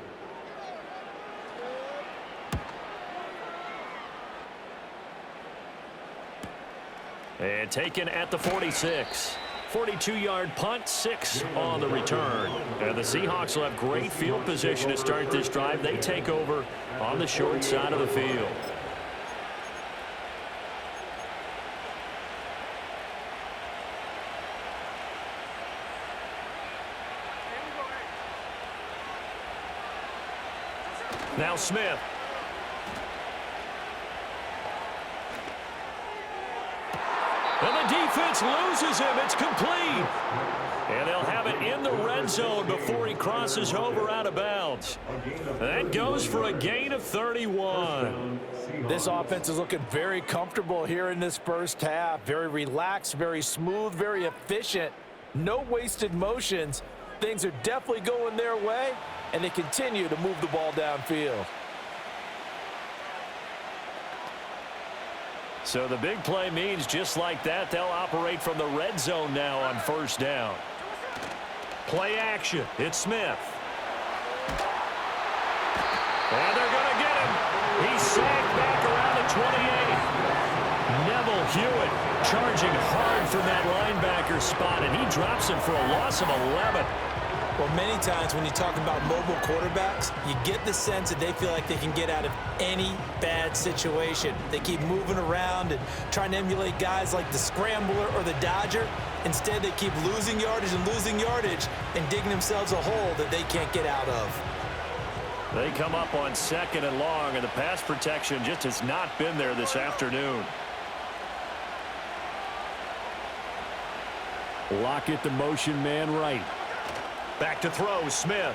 And taken at the 46. 42-yard punt, 6 on the return. And the Seahawks will have great field position to start this drive. They take over on the short side of the field. Now Smith. And the defense loses him. It's complete. And they'll have it in the red zone before he crosses over out of bounds. That goes for a gain of 31. This offense is looking very comfortable here in this first half. Very relaxed, very smooth, very efficient. No wasted motions. Things are definitely going their way, and they continue to move the ball downfield. So the big play means just like that, they'll operate from the red zone now on first down. Play action. It's Smith. And they're going to get him. He's sacked back around the 28. Neville Hewitt charging hard from that linebacker spot, and he drops him for a loss of 11. Well, many times when you talk about mobile quarterbacks, you get the sense that they feel like they can get out of any bad situation. They keep moving around and trying to emulate guys like the Scrambler or the Dodger. Instead, they keep losing yardage and digging themselves a hole that they can't get out of. They come up on 2nd and long, and the pass protection just has not been there this afternoon. Lockett, the motion man right. Back to throw, Smith.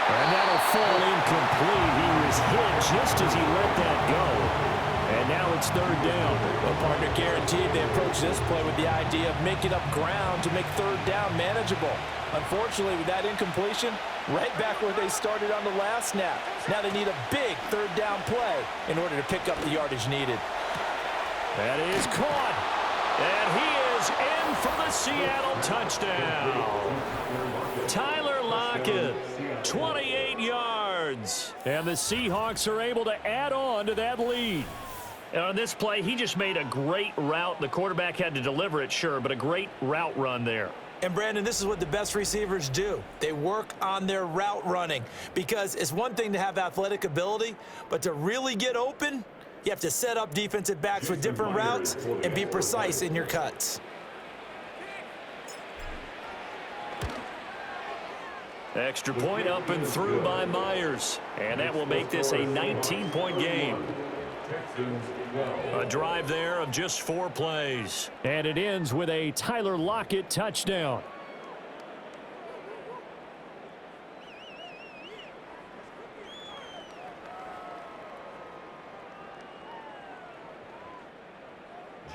And that'll fall incomplete. He was hit just as he let that go. And now it's 3rd down. Well, partner, guaranteed they approach this play with the idea of making up ground to make 3rd down manageable. Unfortunately, with that incompletion, right back where they started on the last snap. Now they need a big 3rd down play in order to pick up the yardage needed. That is caught. And he is in for the Seattle touchdown. Tyler Lockett, 28 yards. And the Seahawks are able to add on to that lead. And on this play, he just made a great route. The quarterback had to deliver it, sure, but a great route run there. And, Brandon, this is what the best receivers do. They work on their route running because it's one thing to have athletic ability, but to really get open, you have to set up defensive backs with different routes and be precise in your cuts. Extra point up and through by Myers. And that will make this a 19-point game. A drive there of just 4 plays. And it ends with a Tyler Lockett touchdown.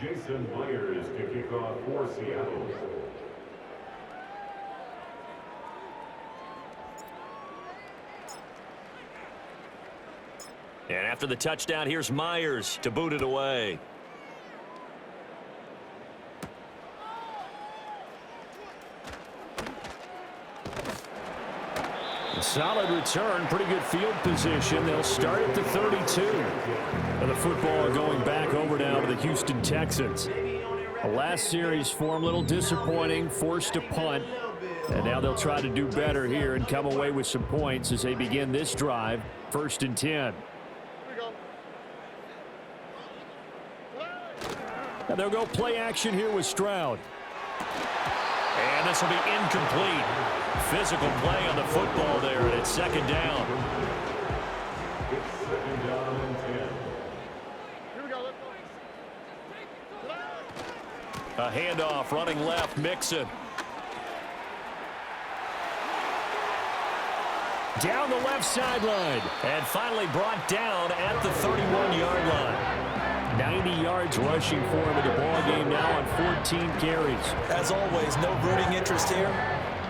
Jason Myers to kick off for Seattle. And after the touchdown, here's Myers to boot it away. A solid return, pretty good field position. They'll start at the 32. And the football going back over now to the Houston Texans. The last series for them, a little disappointing, forced a punt. And now they'll try to do better here and come away with some points as they begin this drive, 1st and 10. Now they'll go play action here with Stroud. And this will be incomplete. Physical play on the football there, and it's 2nd down. It's 2nd down and 10. Here we go. Let's go. A handoff, running left, Mixon. Down the left sideline, and finally brought down at the 31-yard line. 90 yards rushing for him in the ball game now on 14 carries. As always, no rooting interest here,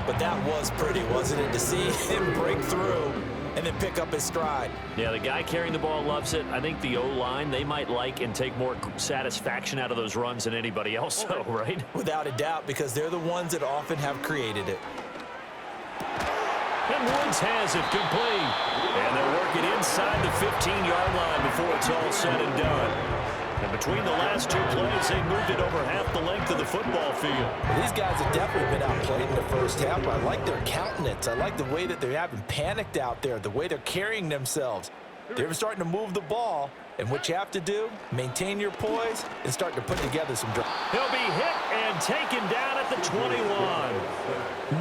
but that was pretty, wasn't it, to see him break through and then pick up his stride. Yeah, the guy carrying the ball loves it. I think the O-line, they might like and take more satisfaction out of those runs than anybody else, though, right? Without a doubt, because they're the ones that often have created it. And Woods has it complete. And they're working inside the 15-yard line before it's all said and done. And between the last 2 plays, they moved it over half the length of the football field. Well, these guys have definitely been outplayed in the first half. I like their countenance. I like the way that they haven't panicked out there, the way they're carrying themselves. They're starting to move the ball, and what you have to do, maintain your poise and start to put together some drives. He'll be hit and taken down at the 21.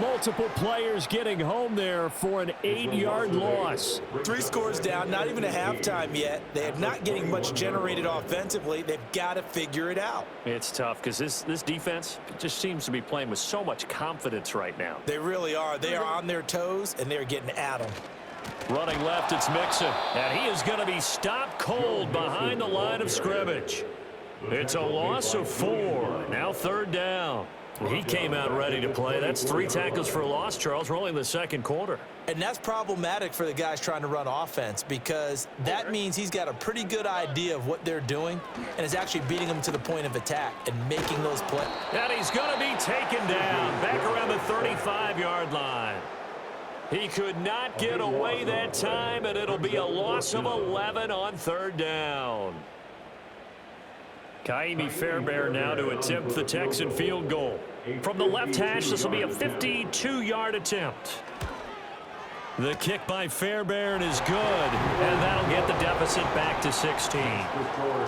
Multiple players getting home there for an 8-yard loss. 3 scores down, not even a halftime yet. They are not getting much generated offensively. They've got to figure it out. It's tough because this defense just seems to be playing with so much confidence right now. They really are. They are on their toes, and they're getting at them. Running left, it's Mixon. And he is going to be stopped cold behind the line of scrimmage. It's a loss of 4. Now 3rd down. He came out ready to play. That's 3 tackles for a loss, Charles, rolling the 2nd quarter. And that's problematic for the guys trying to run offense because that means he's got a pretty good idea of what they're doing and is actually beating them to the point of attack and making those plays. And he's going to be taken down back around the 35-yard line. He could not get away that time, and it'll be a loss of 11 on 3rd down. Kaimi Fairbairn now to attempt the Texan field goal. From the left hash, this will be a 52-yard attempt. The kick by Fairbairn is good, and that'll get the deficit back to 16.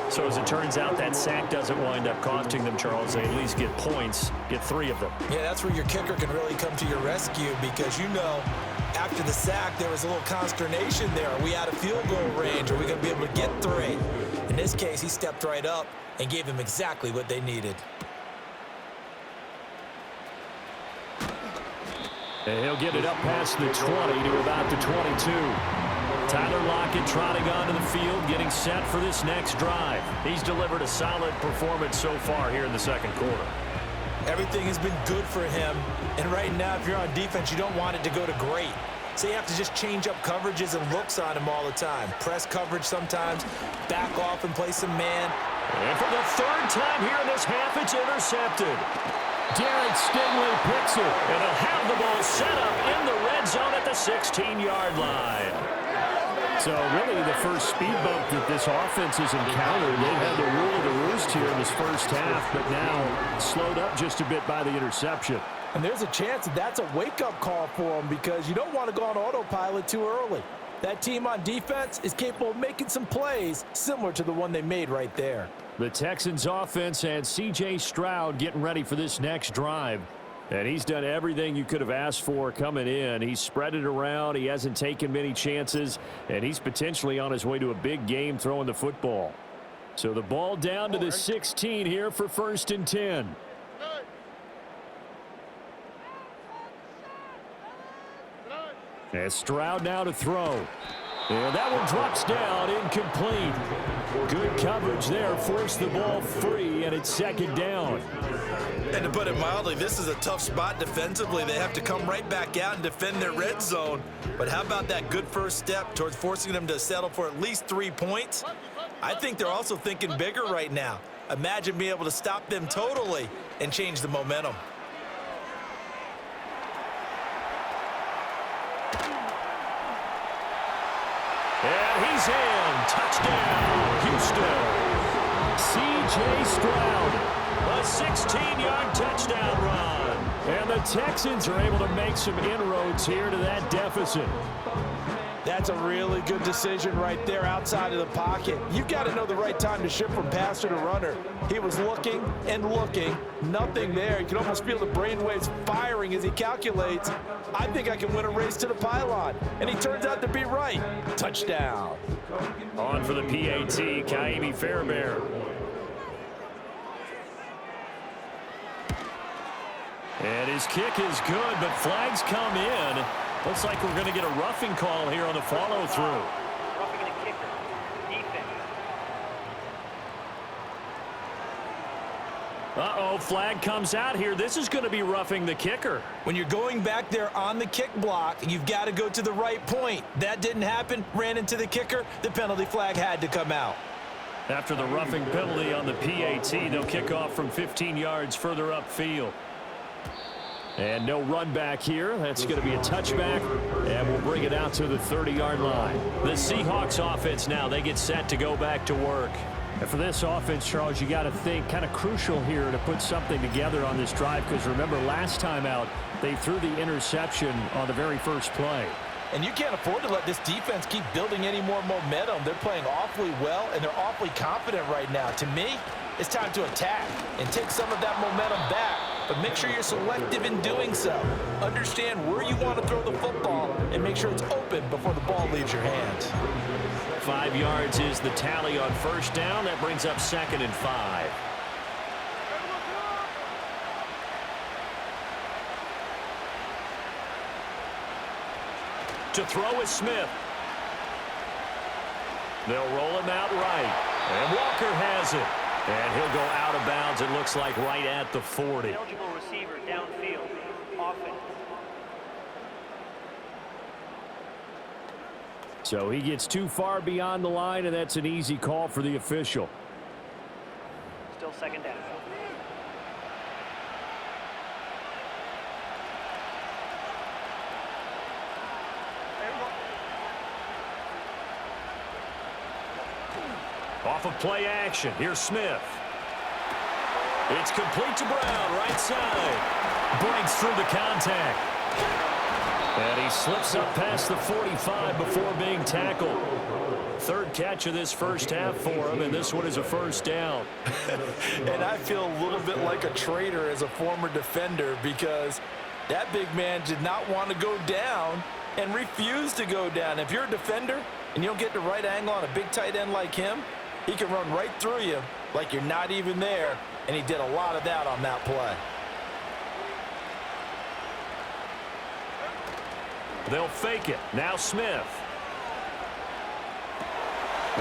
So as it turns out, that sack doesn't wind up costing them, Charles. They at least get points, get 3 of them. Yeah, that's where your kicker can really come to your rescue because, you know, after the sack, there was a little consternation there. Are we out of field goal range? Are we going to be able to get 3? In this case, he stepped right up and gave them exactly what they needed. And he'll get it up past the 20 to about the 22. Tyler Lockett trotting onto the field, getting set for this next drive. He's delivered a solid performance so far here in the 2nd quarter. Everything has been good for him, and right now, if you're on defense, you don't want it to go to great. So you have to just change up coverages and looks on him all the time. Press coverage sometimes, back off and play some man. And for the 3rd time here in this half, it's intercepted. Derek Stingley picks it, and he'll have the ball set up in the red zone at the 16-yard line. So really the first speed bump that this offense has encountered. They've had the rule of the roost here in this first half, but now slowed up just a bit by the interception. And there's a chance that that's a wake-up call for them because you don't want to go on autopilot too early. That team on defense is capable of making some plays similar to the one they made right there. The Texans offense and C.J. Stroud getting ready for this next drive. And he's done everything you could have asked for coming in. He's spread it around. He hasn't taken many chances. And he's potentially on his way to a big game throwing the football. So the ball down to the 16 here for 1st and 10. And Stroud now to throw. And that one drops down, incomplete. Good coverage there, forced the ball free, and it's 2nd down. And to put it mildly, this is a tough spot defensively. They have to come right back out and defend their red zone. But how about that good first step towards forcing them to settle for at least 3 points? I think they're also thinking bigger right now. Imagine being able to stop them totally and change the momentum. And he's in. Touchdown, Houston. C.J. Stroud, a 16-yard touchdown run. And the Texans are able to make some inroads here to that deficit. That's a really good decision right there outside of the pocket. You've got to know the right time to shift from passer to runner. He was looking and looking, nothing there. You can almost feel the brainwaves firing as he calculates, I think I can win a race to the pylon. And he turns out to be right. Touchdown. On for the PAT, Kaimi Fairbairn. And his kick is good, but flags come in. Looks like we're going to get a roughing call here on the follow-through. Roughing the kicker. Defense. Uh-oh, flag comes out here. This is going to be roughing the kicker. When you're going back there on the kick block, you've got to go to the right point. That didn't happen, ran into the kicker. The penalty flag had to come out. After the roughing penalty on the PAT, they'll kick off from 15 yards further upfield. And no run back here. That's going to be a touchback, and we'll bring it out to the 30-yard line. The Seahawks offense now, they get set to go back to work. And for this offense, Charles, you got to think kind of crucial here to put something together on this drive, because remember last time out, they threw the interception on the very first play. And you can't afford to let this defense keep building any more momentum. They're playing awfully well, and they're awfully confident right now. To me, it's time to attack and take some of that momentum back. But make sure you're selective in doing so. Understand where you want to throw the football and make sure it's open before the ball leaves your hands. 5 yards is the tally on first down. That brings up 2nd and 5. To throw is Smith. They'll roll him out right. And Walker has it. And he'll go out of bounds, it looks like, right at the 40. Eligible receiver downfield. Offense. So he gets too far beyond the line, and that's an easy call for the official. Still 2nd down. Off of play action, here's Smith. It's complete to Brown, right side. Breaks through the contact. And he slips up past the 45 before being tackled. Third catch of this first half for him, and this one is a first down. And I feel a little bit like a traitor as a former defender because that big man did not want to go down and refused to go down. If you're a defender and you don't get the right angle on a big tight end like him, he can run right through you like you're not even there, and he did a lot of that on that play. They'll fake it. Now Smith.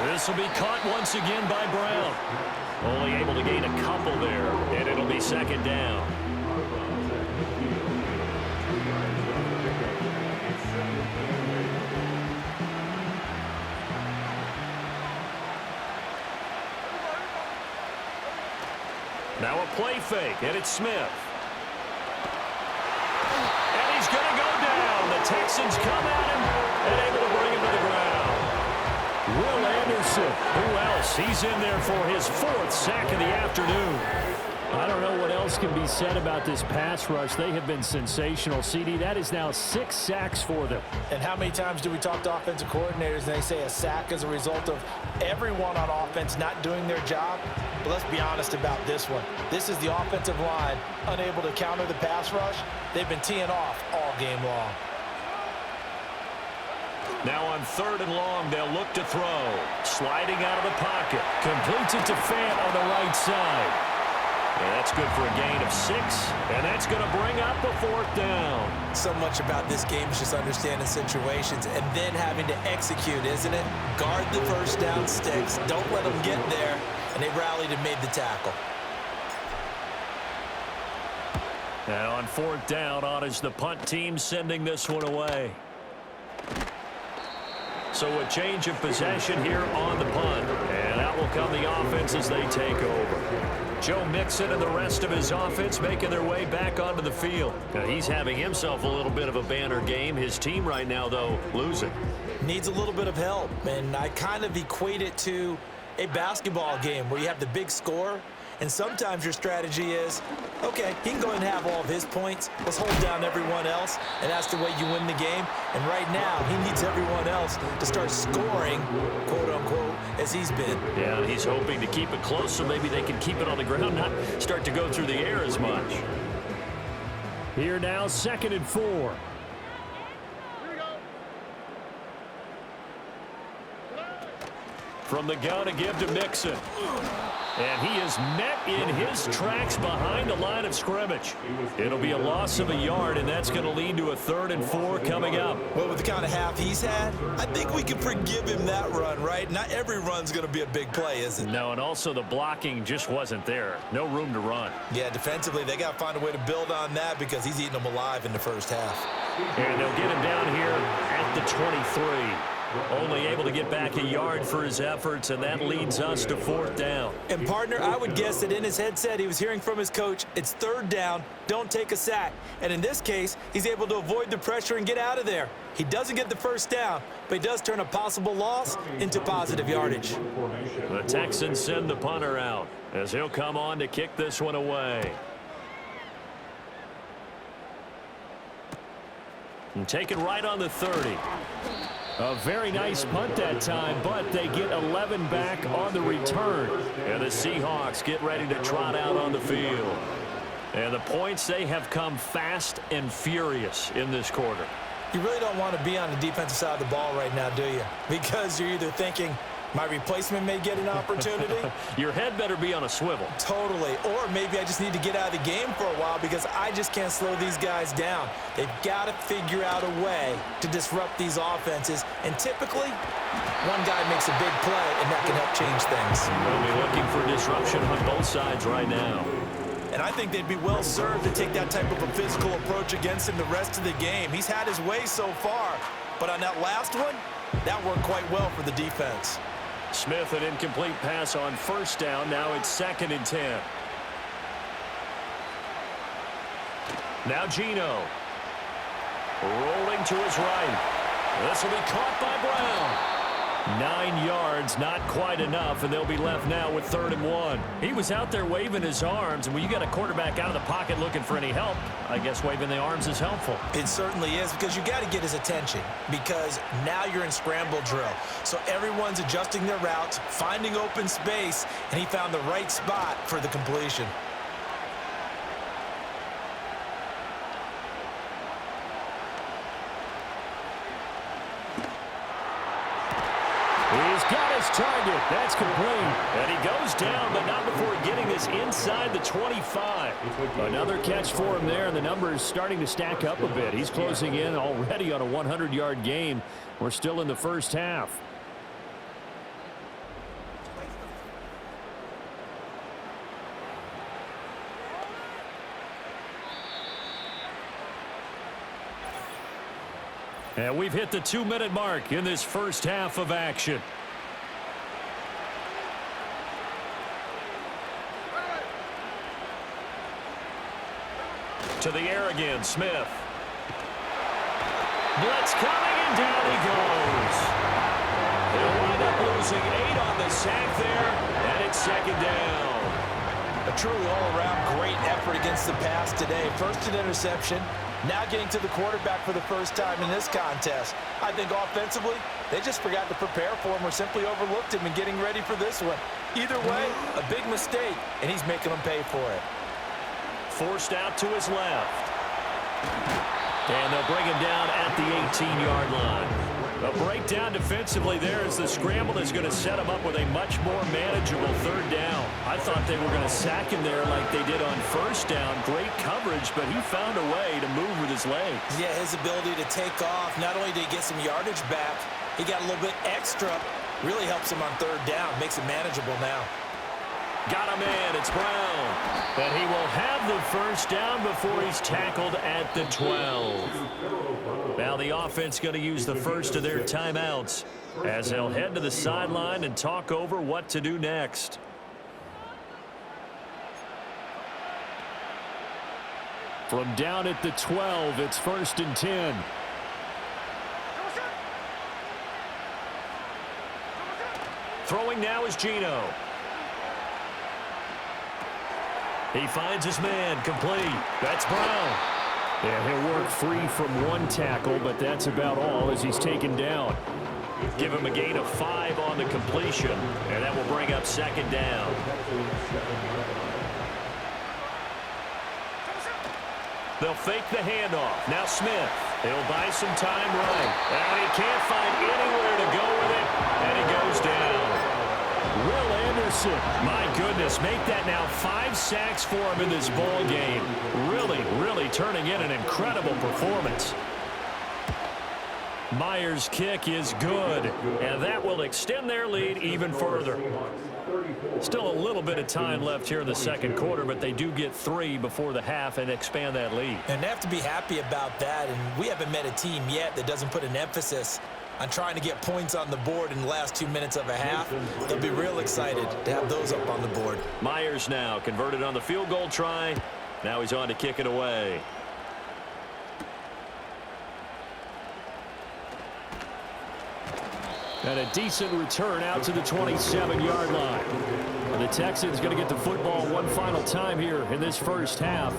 This will be caught once again by Brown. Only able to gain a couple there, and it'll be second down. Now a play fake, and it's Smith. And he's going to go down. The Texans come at him and able to bring him to the ground. Will Anderson, who else? He's in there for his fourth sack of the afternoon. I don't know what else can be said about this pass rush. They have been sensational, CD. That is now 6 sacks for them. And how many times do we talk to offensive coordinators and they say a sack is a result of everyone on offense not doing their job? But let's be honest about this one. This is the offensive line unable to counter the pass rush. They've been teeing off all game long. Now on 3rd and long, they'll look to throw. Sliding out of the pocket. Completes it to Fant on the right side. And that's good for a gain of 6. And that's going to bring up a 4th down. So much about this game is just understanding situations and then having to execute, isn't it? Guard the first down sticks. Don't let them get there. And they rallied and made the tackle. Now on 4th down, on is the punt team sending this one away. So a change of possession here on the punt. And out will come the offense as they take over. Joe Mixon and the rest of his offense making their way back onto the field. Now he's having himself a little bit of a banner game. His team right now, though, losing. Needs a little bit of help. And I kind of equate it to a basketball game where you have the big score. And sometimes your strategy is, okay, he can go and have all of his points. Let's hold down everyone else, and that's the way you win the game. And right now, he needs everyone else to start scoring, quote-unquote, as he's been. Yeah, he's hoping to keep it close so maybe they can keep it on the ground, not start to go through the air as much. Here now, 2nd and 4. Here we go. From the gun to give to Mixon. And he is met in his tracks behind the line of scrimmage. It'll be a loss of a yard, and that's going to lead to a 3rd and 4 coming up. Well, with the kind of half he's had, I think we can forgive him that run, right? Not every run's going to be a big play, is it? No, and also the blocking just wasn't there. No room to run. Yeah, defensively, they got to find a way to build on that because he's eating them alive in the first half. And they'll get him down here at the 23. Only able to get back a yard for his efforts, and that leads us to 4th down. And, partner, I would guess that in his headset he was hearing from his coach, it's 3rd down, don't take a sack. And in this case, he's able to avoid the pressure and get out of there. He doesn't get the first down, but he does turn a possible loss into positive yardage. The Texans send the punter out as he'll come on to kick this one away. And taken right on the 30. A very nice punt that time, but they get 11 back on the return. And the Seahawks get ready to trot out on the field. And the points, they have come fast and furious in this quarter. You really don't want to be on the defensive side of the ball right now, do you? Because you're either thinking, my replacement may get an opportunity. Your head better be on a swivel. Totally. Or maybe I just need to get out of the game for a while because I just can't slow these guys down. They've got to figure out a way to disrupt these offenses. And typically, one guy makes a big play, and that can help change things. We'll be looking for disruption on both sides right now. And I think they'd be well served to take that type of a physical approach against him the rest of the game. He's had his way so far. But on that last one, that worked quite well for the defense. Smith, an incomplete pass on 1st down. Now it's 2nd and 10. Now Geno. Rolling to his right. This will be caught by Brown. 9 yards, not quite enough, and they'll be left now with 3rd and 1. He was out there waving his arms, and when you got a quarterback out of the pocket looking for any help, I guess waving the arms is helpful. It certainly is, because you got to get his attention, because now you're in scramble drill. So everyone's adjusting their routes, finding open space, and he found the right spot for the completion. He's got his target. That's complete. And he goes down, but not before getting this inside the 25. Another catch for him there, and the numbers starting to stack up a bit. He's closing in already on a 100-yard game. We're still in the first half. And we've hit the 2-minute mark in this first half of action. To the air again, Smith. Blitz coming, and down he goes. They'll wind up losing 8 on the sack there, and it's 2nd down. A truly all-around great effort against the pass today. First an interception, now getting to the quarterback for the first time in this contest. I think offensively, they just forgot to prepare for him or simply overlooked him in getting ready for this one. Either way, a big mistake, and he's making them pay for it. Forced out to his left. And they'll bring him down at the 18-yard line. A breakdown defensively there as the scramble is going to set him up with a much more manageable 3rd down. I thought they were going to sack him there like they did on 1st down. Great coverage, but he found a way to move with his legs. Yeah, his ability to take off, not only did he get some yardage back, he got a little bit extra. Really helps him on 3rd down, makes it manageable now. Got him in, it's Brown. But he will have the 1st down before he's tackled at the 12. Now the offense going to use the first of their timeouts as they'll head to the sideline and talk over what to do next. From down at the 12, it's 1st and 10. Throwing now is Geno. He finds his man, complete. That's Brown. Yeah, he'll work free from 1 tackle, but that's about all as he's taken down. Give him a gain of 5 on the completion, and that will bring up 2nd down. They'll fake the handoff. Now Smith. He'll buy some time right. And he can't find anywhere to go with it, and he goes down. Will Anderson, my goodness, make that now 5 sacks for him in this ball game. Really turning in an incredible performance. Myers' kick is good, and that will extend their lead even further. Still a little bit of time left here in the 2nd quarter, but they do get 3 before the half and expand that lead. And they have to be happy about that, and we haven't met a team yet that doesn't put an emphasis on trying to get points on the board in the last 2 minutes of a half. They'll be real excited to have those up on the board. Myers now converted on the field goal try. Now he's on to kick it away. And a decent return out to the 27-yard line. The Texans going to get the football one final time here in this first half.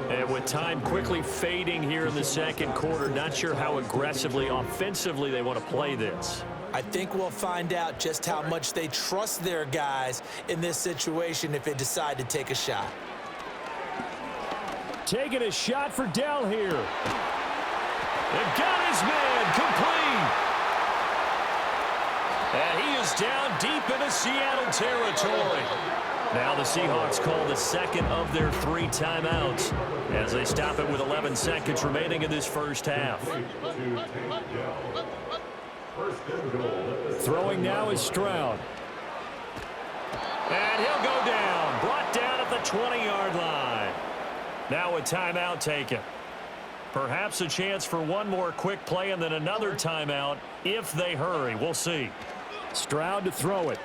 And with time quickly fading here in the 2nd quarter, not sure how aggressively, offensively they want to play this. I think we'll find out just how much they trust their guys in this situation if they decide to take a shot. Taking a shot for Dell here. They've got his man complete. And he is down deep into Seattle territory. Now the Seahawks call the 2nd of their 3 timeouts as they stop it with 11 seconds remaining in this first half. Throwing now is Stroud. And he'll go down. Brought down at the 20-yard line. Now a timeout taken. Perhaps a chance for one more quick play and then another timeout if they hurry. We'll see. Stroud to throw it.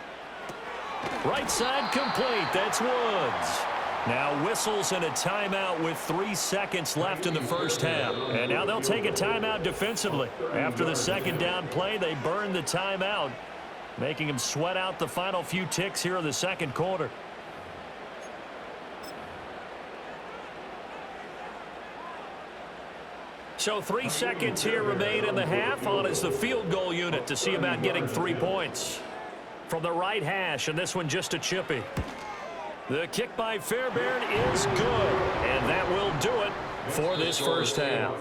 Right side complete. That's Woods. Now whistles and a timeout with 3 seconds left in the first half. And now they'll take a timeout defensively. After the 2nd down play, they burn the timeout. making him sweat out the final few ticks here in the second quarter. So 3 seconds here remain in the half. On is the field goal unit to see about getting 3 points. From the right hash, and this one just a chippy. The kick by Fairbairn is good, and that will do it for this first half.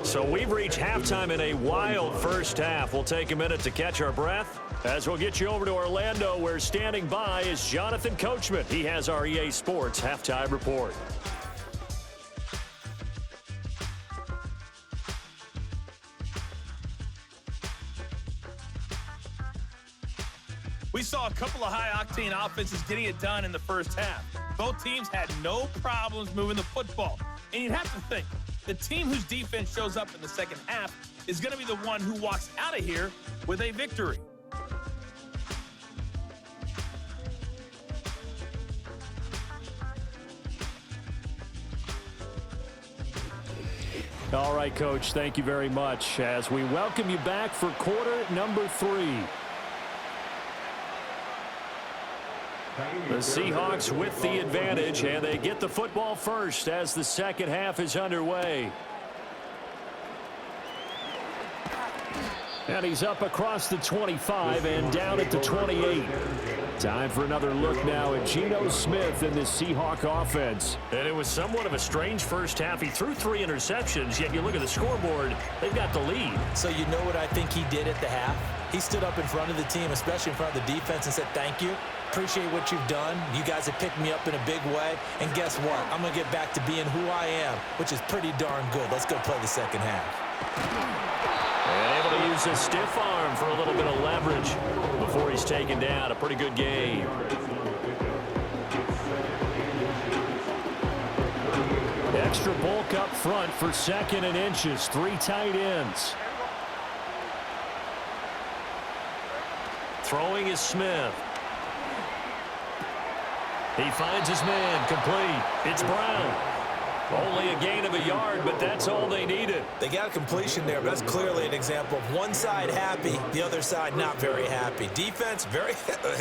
So we've reached halftime in a wild first half. We'll take a minute to catch our breath as we'll get you over to Orlando, where standing by is Jonathan Coachman. He has our EA Sports halftime report. We saw a couple of high-octane offenses getting it done in the first half. Both teams had no problems moving the football. And you'd have to think, the team whose defense shows up in the second half is going to be the one who walks out of here with a victory. All right, Coach, thank you very much as we welcome you back for quarter number 3. The Seahawks with the advantage, and they get the football first as the second half is underway. And he's up across the 25 and down at the 28. Time for another look now at Geno Smith in this Seahawk offense. And it was somewhat of a strange first half. He threw 3 interceptions, yet you look at the scoreboard, they've got the lead. So you know what I think he did at the half? He stood up in front of the team, especially in front of the defense, and said, thank you. Appreciate what you've done. You guys have picked me up in a big way. And guess what? I'm going to get back to being who I am, which is pretty darn good. Let's go play the second half. And able to use his stiff arm for a little bit of leverage before he's taken down. A pretty good game. Extra bulk up front for 2nd and inches. 3 tight ends. Throwing is Smith. He finds his man, complete. It's Brown. Only a gain of a yard, but that's all they needed. They got a completion there, but that's clearly an example of one side happy, the other side not very happy. Defense, very,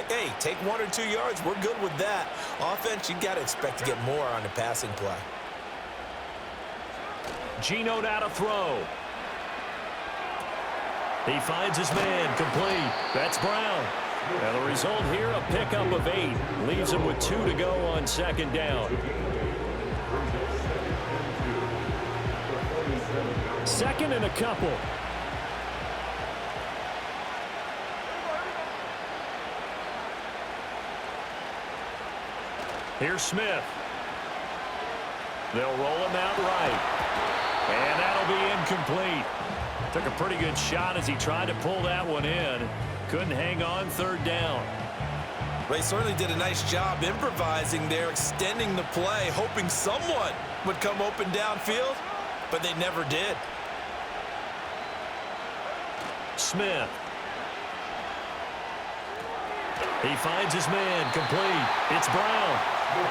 hey, take 1 or 2 yards. We're good with that. Offense, you got to expect to get more on the passing play. Geno now to throw. He finds his man, complete. That's Brown. And the result here, a pickup of 8. Leaves him with 2 to go on 2nd down. 2nd and a couple. Here's Smith. They'll roll him out right. And that'll be incomplete. Took a pretty good shot as he tried to pull that one in. Couldn't hang on 3rd down. They certainly did a nice job improvising there, extending the play, hoping someone would come open downfield, but they never did. Smith. He finds his man, complete. It's Brown.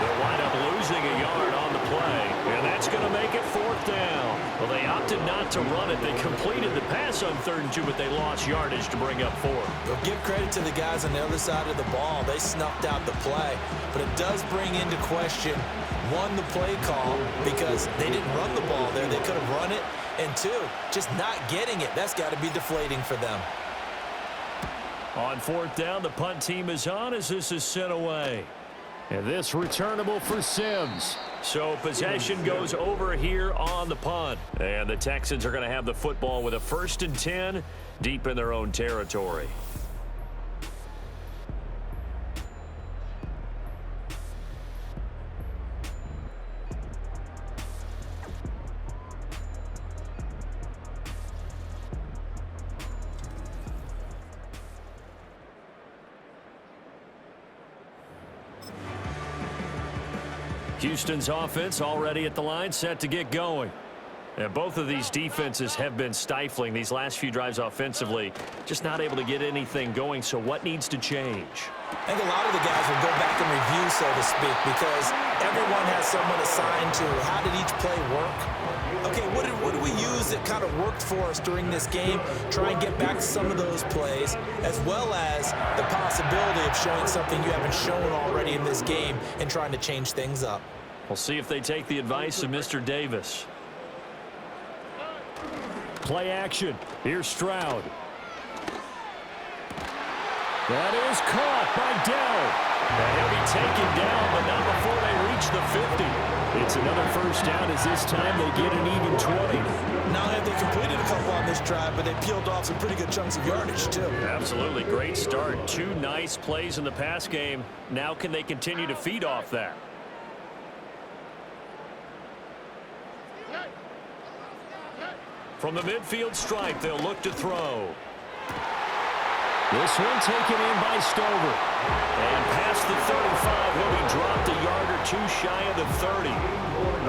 They'll wind up losing a yard on the play, and that's going to make it 4th down. Well, they opted not to run it. They completed the pass on 3rd and 2, but they lost yardage to bring up 4. Well, give credit to the guys on the other side of the ball. They snuffed out the play, but it does bring into question, 1, the play call, because they didn't run the ball there. They could have run it, and 2, just not getting it. That's got to be deflating for them. On 4th down, the punt team is on as this is sent away. And this returnable for Sims. So possession goes over here on the punt. And the Texans are going to have the football with a 1st and 10 deep in their own territory. Houston's offense already at the line, set to get going. And both of these defenses have been stifling these last few drives offensively, just not able to get anything going. So what needs to change? I think a lot of the guys will go back and review, so to speak, because everyone has someone assigned to how did each play work. Okay, what did we use that kind of worked for us during this game? Try and get back to some of those plays, as well as the possibility of showing something you haven't shown already in this game and trying to change things up. We'll see if they take the advice of Mr. Davis. Play action. Here's Stroud. That is caught by Dell. And he'll be taken down, but not before they reach the 50. It's another first down as this time they get an even 20. Not only have they completed a couple on this drive, but they peeled off some pretty good chunks of yardage, too. Absolutely. Great start. 2 nice plays in the pass game. Now can they continue to feed off that? From the midfield stripe, they'll look to throw. This one taken in by Stover. And past the 35, he'll be dropped a yard or 2 shy of the 30.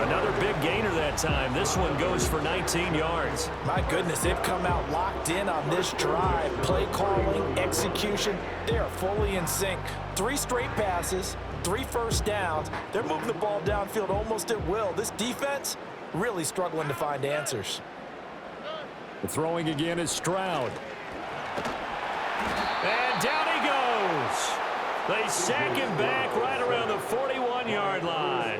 Another big gainer that time. This one goes for 19 yards. My goodness, they've come out locked in on this drive. Play calling, execution, they are fully in sync. 3 straight passes, 3 first downs. They're moving the ball downfield almost at will. This defense really struggling to find answers. The throwing again is Stroud. And down he goes. They sack him back right around the 41-yard line.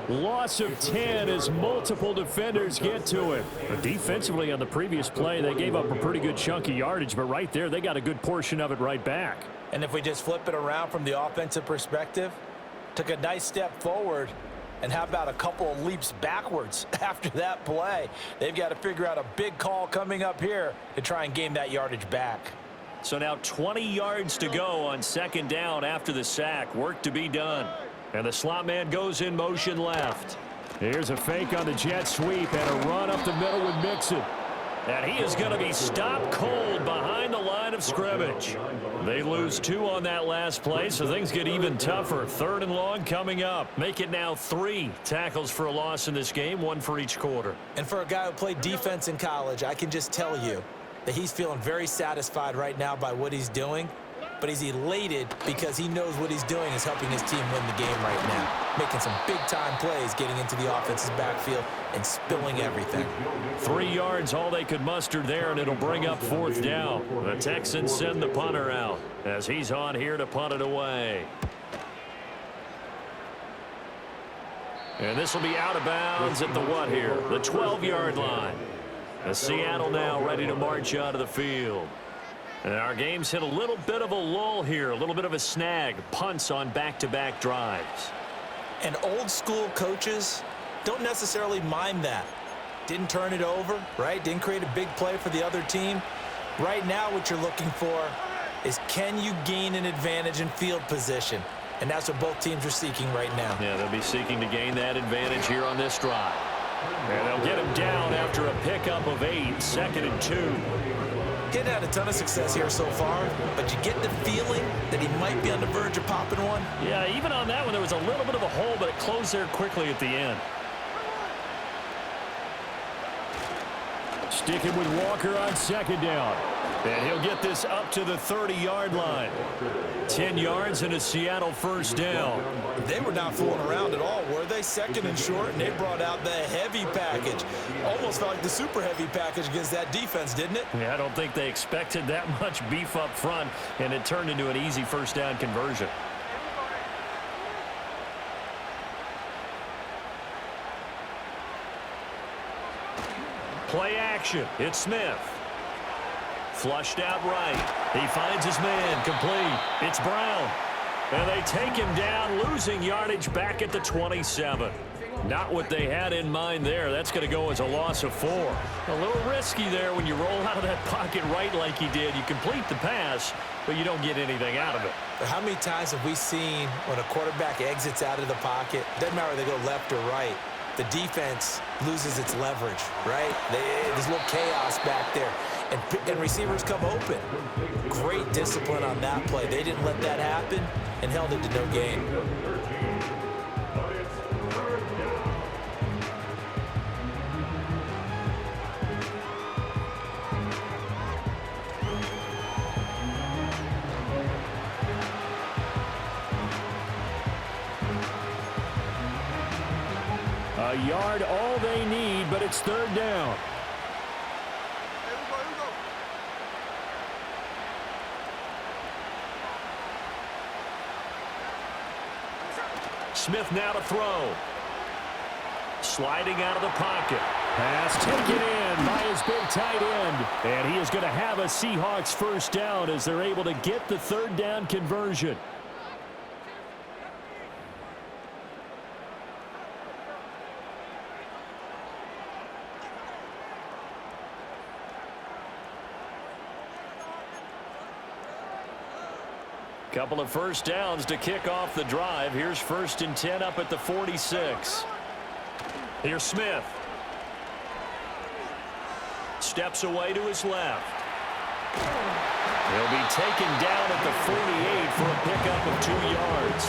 Loss of 10 as multiple defenders get to him. But defensively on the previous play, they gave up a pretty good chunk of yardage, but right there, they got a good portion of it right back. And if we just flip it around from the offensive perspective, took a nice step forward, and how about a couple of leaps backwards after that play? They've got to figure out a big call coming up here to try and gain that yardage back. So now 20 yards to go on second down after the sack. Work to be done. And the slot man goes in motion left. Here's a fake on the jet sweep and a run up the middle with Mixon. And he is going to be stopped cold behind the line of scrimmage. They lose 2 on that last play, so things get even tougher. 3rd and long coming up. Make it now 3 tackles for a loss in this game, 1 for each quarter. And for a guy who played defense in college, I can just tell you that he's feeling very satisfied right now by what he's doing, but he's elated because he knows what he's doing is helping his team win the game right now. Making some big-time plays, getting into the offense's backfield and spilling everything. 3 yards, all they could muster there, and it'll bring up 4th down. The Texans send the punter out as he's on here to punt it away. And this will be out of bounds at the what here? The 12-yard line. As Seattle now ready to march out of the field. And our game's hit a little bit of a lull here, a little bit of a snag. Punts on back-to-back drives. And old-school coaches don't necessarily mind that. Didn't turn it over, right? Didn't create a big play for the other team. Right now what you're looking for is can you gain an advantage in field position? And that's what both teams are seeking right now. Yeah, they'll be seeking to gain that advantage here on this drive. And they'll get him down after a pickup of 8, 2nd and 2. Getting had a ton of success here so far, but you get the feeling that he might be on the verge of popping one. Yeah, even on that one, there was a little bit of a hole, but it closed there quickly at the end. Sticking with Walker on second down. And he'll get this up to the 30-yard line. 10 yards and a Seattle first down. They were not fooling around at all, were they? 2nd and short, and they brought out the heavy package. Almost felt like the super heavy package against that defense, didn't it? Yeah, I don't think they expected that much beef up front, and it turned into an easy first down conversion. Play action. It's Smith. Flushed out right. He finds his man. Complete. It's Brown. And they take him down, losing yardage back at the 27. Not what they had in mind there. That's going to go as a loss of 4. A little risky there when you roll out of that pocket right like he did. You complete the pass, but you don't get anything out of it. How many times have we seen when a quarterback exits out of the pocket, doesn't matter whether they go left or right, the defense loses its leverage, right? There's a little chaos back there, and receivers come open. Great discipline on that play. They didn't let that happen and held it to no gain. A yard, all they need, but it's third down. Smith now to throw. Sliding out of the pocket. Pass taken in by his big tight end. And he is going to have a Seahawks first down as they're able to get the third down conversion. Couple of first downs to kick off the drive. Here's 1st and 10 up at the 46. Here's Smith. Steps away to his left. He'll be taken down at the 48 for a pickup of 2 yards.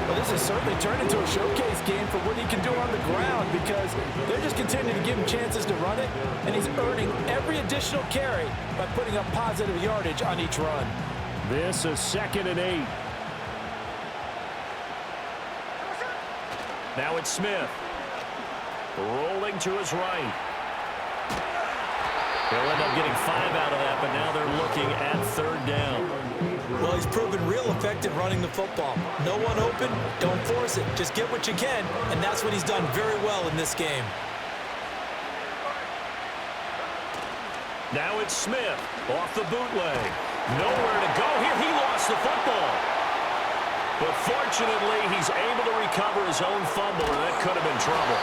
Well, this has certainly turned into a showcase game for what he can do on the ground because they're just continuing to give him chances to run it, and he's earning every additional carry by putting up positive yardage on each run. This is 2nd and 8. Now it's Smith. Rolling to his right. They'll end up getting 5 out of that, but now they're looking at 3rd down. Well, he's proven real effective running the football. No one open, don't force it. Just get what you can, and that's what he's done very well in this game. Now it's Smith off the bootleg. Nowhere to go here. He lost the football. But fortunately, he's able to recover his own fumble, and that could have been trouble.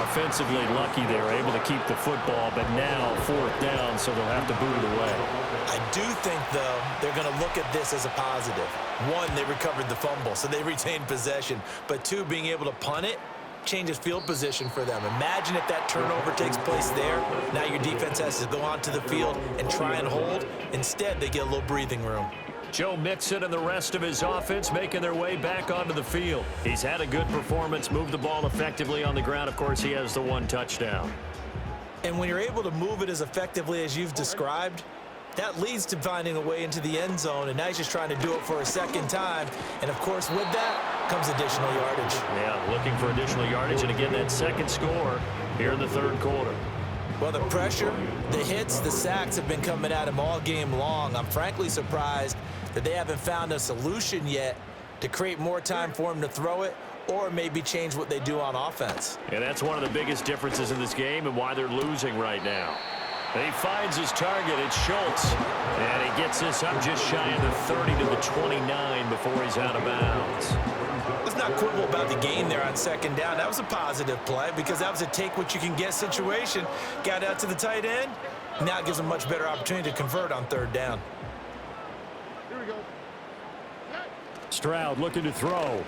Offensively lucky they were able to keep the football, but now 4th down, so they'll have to boot it away. I do think, though, they're going to look at this as a positive. 1, they recovered the fumble, so they retained possession. But 2, being able to punt it changes field position for them. Imagine if that turnover takes place there. Now your defense has to go onto the field and try and hold. Instead, they get a little breathing room. Joe Mixon and the rest of his offense making their way back onto the field. He's had a good performance, moved the ball effectively on the ground. Of course, he has the 1 touchdown. And when you're able to move it as effectively as you've described, that leads to finding a way into the end zone, and now he's just trying to do it for a 2nd time. And, of course, with that comes additional yardage. Yeah, looking for additional yardage, and again, that 2nd score here in the 3rd quarter. Well, the pressure, the hits, the sacks have been coming at him all game long. I'm frankly surprised that they haven't found a solution yet to create more time for him to throw it or maybe change what they do on offense. And that's one of the biggest differences in this game and why they're losing right now. He finds his target. It's Schultz. And he gets this up just shy of the 30 to the 29 before he's out of bounds. Let's not quibble about the gain there on 2nd down. That was a positive play because that was a take-what-you-can-get situation. Got out to the tight end. Now it gives them a much better opportunity to convert on 3rd down. Here we go. Stroud looking to throw.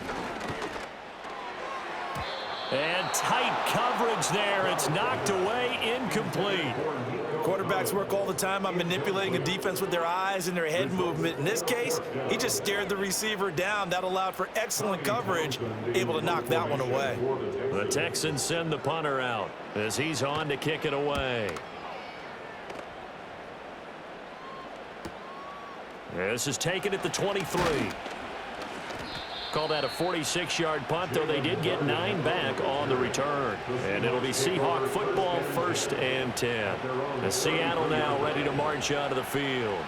And tight coverage there. It's knocked away, incomplete. Quarterbacks work all the time on manipulating a defense with their eyes and their head movement. In this case, he just stared the receiver down. That allowed for excellent coverage, able to knock that one away. The Texans send the punter out as he's on to kick it away. This is taken at the 23. Call that a 46-yard punt, though they did get 9 back on the return. And it'll be Seahawk football, 1st and 10. The Seattle now ready to march out of the field.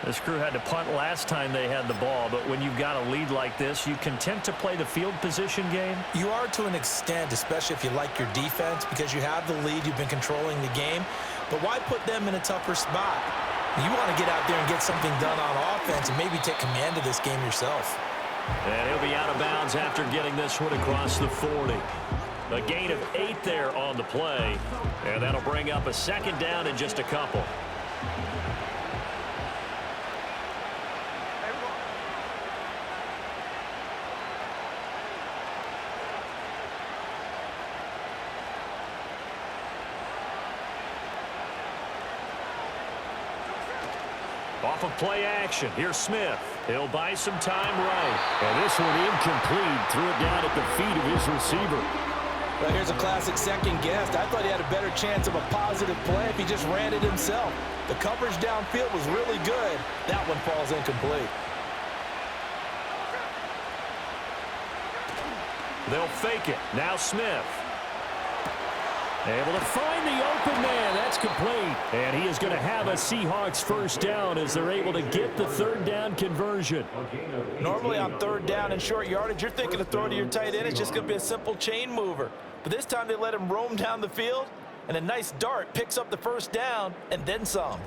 This crew had to punt last time they had the ball, but when you've got a lead like this, you content to play the field position game? You are to an extent, especially if you like your defense, because you have the lead, you've been controlling the game. But why put them in a tougher spot? You want to get out there and get something done on offense and maybe take command of this game yourself. And he'll be out of bounds after getting this one across the 40. A gain of 8 there on the play, and that'll bring up a 2nd down in just a couple. Off of play action, here's Smith. He'll buy some time right. And this one incomplete. Threw it down at the feet of his receiver. Well, here's a classic second guess. I thought he had a better chance of a positive play if he just ran it himself. The coverage downfield was really good. That one falls incomplete. They'll fake it. Now Smith. Able to find the open man. That's complete. And he is going to have a Seahawks first down as they're able to get the third down conversion. Normally on third down and short yardage, you're thinking of throwing to your tight end. It's just going to be a simple chain mover. But this time they let him roam down the field, and a nice dart picks up the first down and then some.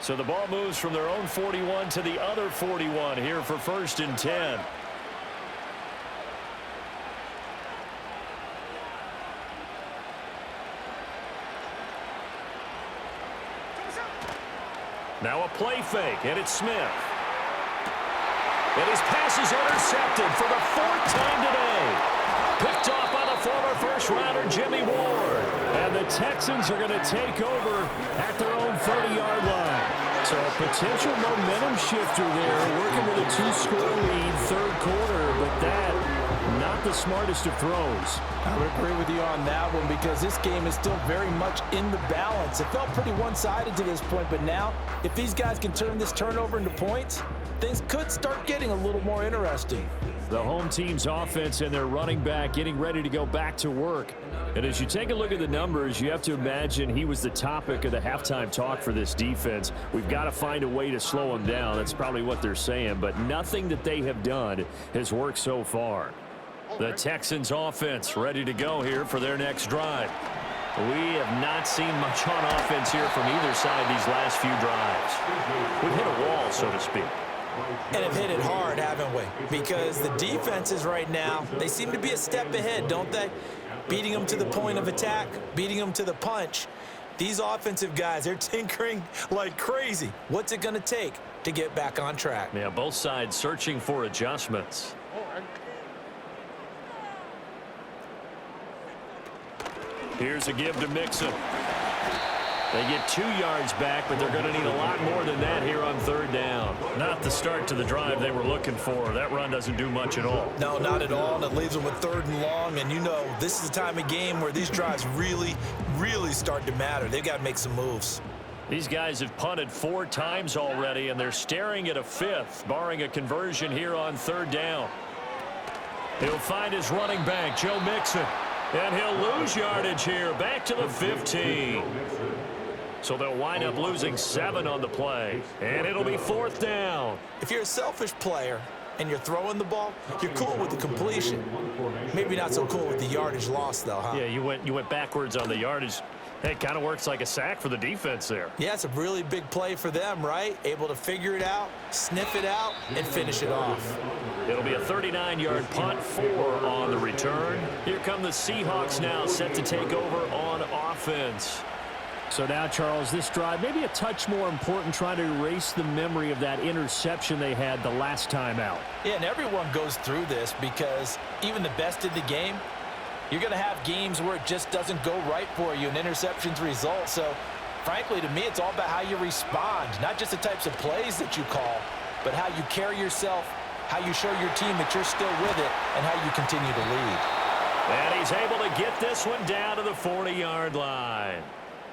So the ball moves from their own 41 to the other 41 here for 1st and 10. Now a play fake, and it's Smith. And his pass is intercepted for the 4th time today. Picked off by the former first-rounder Jimmy Ward. And the Texans are going to take over at their own 30-yard line. So a potential momentum shifter there, working with a 2-score lead, 3rd quarter, but that, not the smartest of throws. I would agree with you on that one because this game is still very much in the balance. It felt pretty one-sided to this point, but now, if these guys can turn this turnover into points, things could start getting a little more interesting. The home team's offense and their running back getting ready to go back to work. And as you take a look at the numbers, you have to imagine he was the topic of the halftime talk for this defense. We've got to find a way to slow him down. That's probably what they're saying. But nothing that they have done has worked so far. The Texans offense ready to go here for their next drive. We have not seen much on offense here from either side these last few drives. We've hit a wall, so to speak. And have hit it hard, haven't we? Because the defenses right now, they seem to be a step ahead, don't they? Beating them to the point of attack, beating them to the punch. These offensive guys, they're tinkering like crazy. What's it going to take to get back on track? Yeah, both sides searching for adjustments. Here's a give to Mixon. They get 2 yards back, but they're going to need a lot more than that here on 3rd down. Not the start to the drive they were looking for. That run doesn't do much at all. No, not at all, and it leaves them with 3rd and long. And you know, this is the time of game where these drives really, really start to matter. They've got to make some moves. These guys have punted 4 times already, and they're staring at a 5th, barring a conversion here on 3rd down. He'll find his running back, Joe Mixon, and he'll lose yardage here, back to the 15. So they'll wind up losing 7 on the play, and it'll be 4th down. If you're a selfish player and you're throwing the ball, you're cool with the completion. Maybe not so cool with the yardage loss, though, huh? Yeah, you went backwards on the yardage. It kind of works like a sack for the defense there. Yeah, it's a really big play for them, right? Able to figure it out, sniff it out, and finish it off. It'll be a 39-yard punt, 4 on the return. Here come the Seahawks now, set to take over on offense. So now, Charles, this drive maybe a touch more important, trying to erase the memory of that interception they had the last time out. Yeah, and everyone goes through this because even the best in the game, you're going to have games where it just doesn't go right for you and interceptions result. So, frankly, to me, it's all about how you respond, not just the types of plays that you call, but how you carry yourself, how you show your team that you're still with it, and how you continue to lead. And he's able to get this one down to the 40-yard line.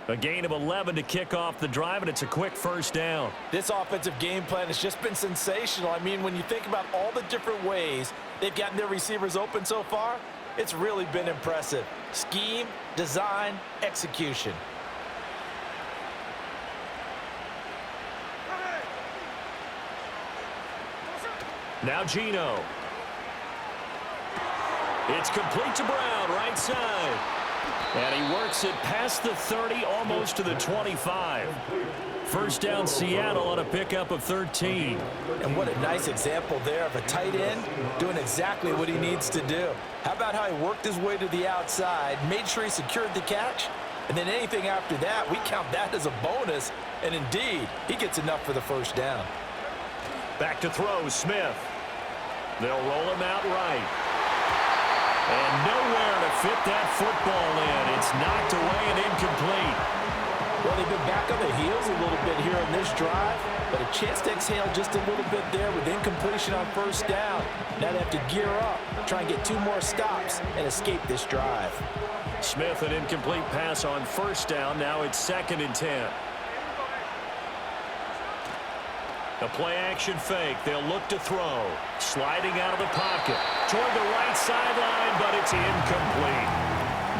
A gain of 11 to kick off the drive, and it's a quick first down. This offensive game plan has just been sensational. I mean, when you think about all the different ways they've gotten their receivers open so far, it's really been impressive. Scheme, design, execution. Now Geno. It's complete to Brown, right side. And he works it past the 30, almost to the 25. First down, Seattle on a pickup of 13. And what a nice example there of a tight end doing exactly what he needs to do. How about how he worked his way to the outside, made sure he secured the catch, and then anything after that, we count that as a bonus. And indeed, he gets enough for the first down. Back to throw, Smith. They'll roll him out right. And nowhere to fit that football in. It's knocked away and incomplete. Well, they've been back on their heels a little bit here on this drive, but a chance to exhale just a little bit there with incompletion on first down. Now they have to gear up, try and get 2 more stops and escape this drive. Smith, an incomplete pass on first down. Now it's 2nd and 10. The play-action fake. They'll look to throw. Sliding out of the pocket. Toward the right sideline, but it's incomplete.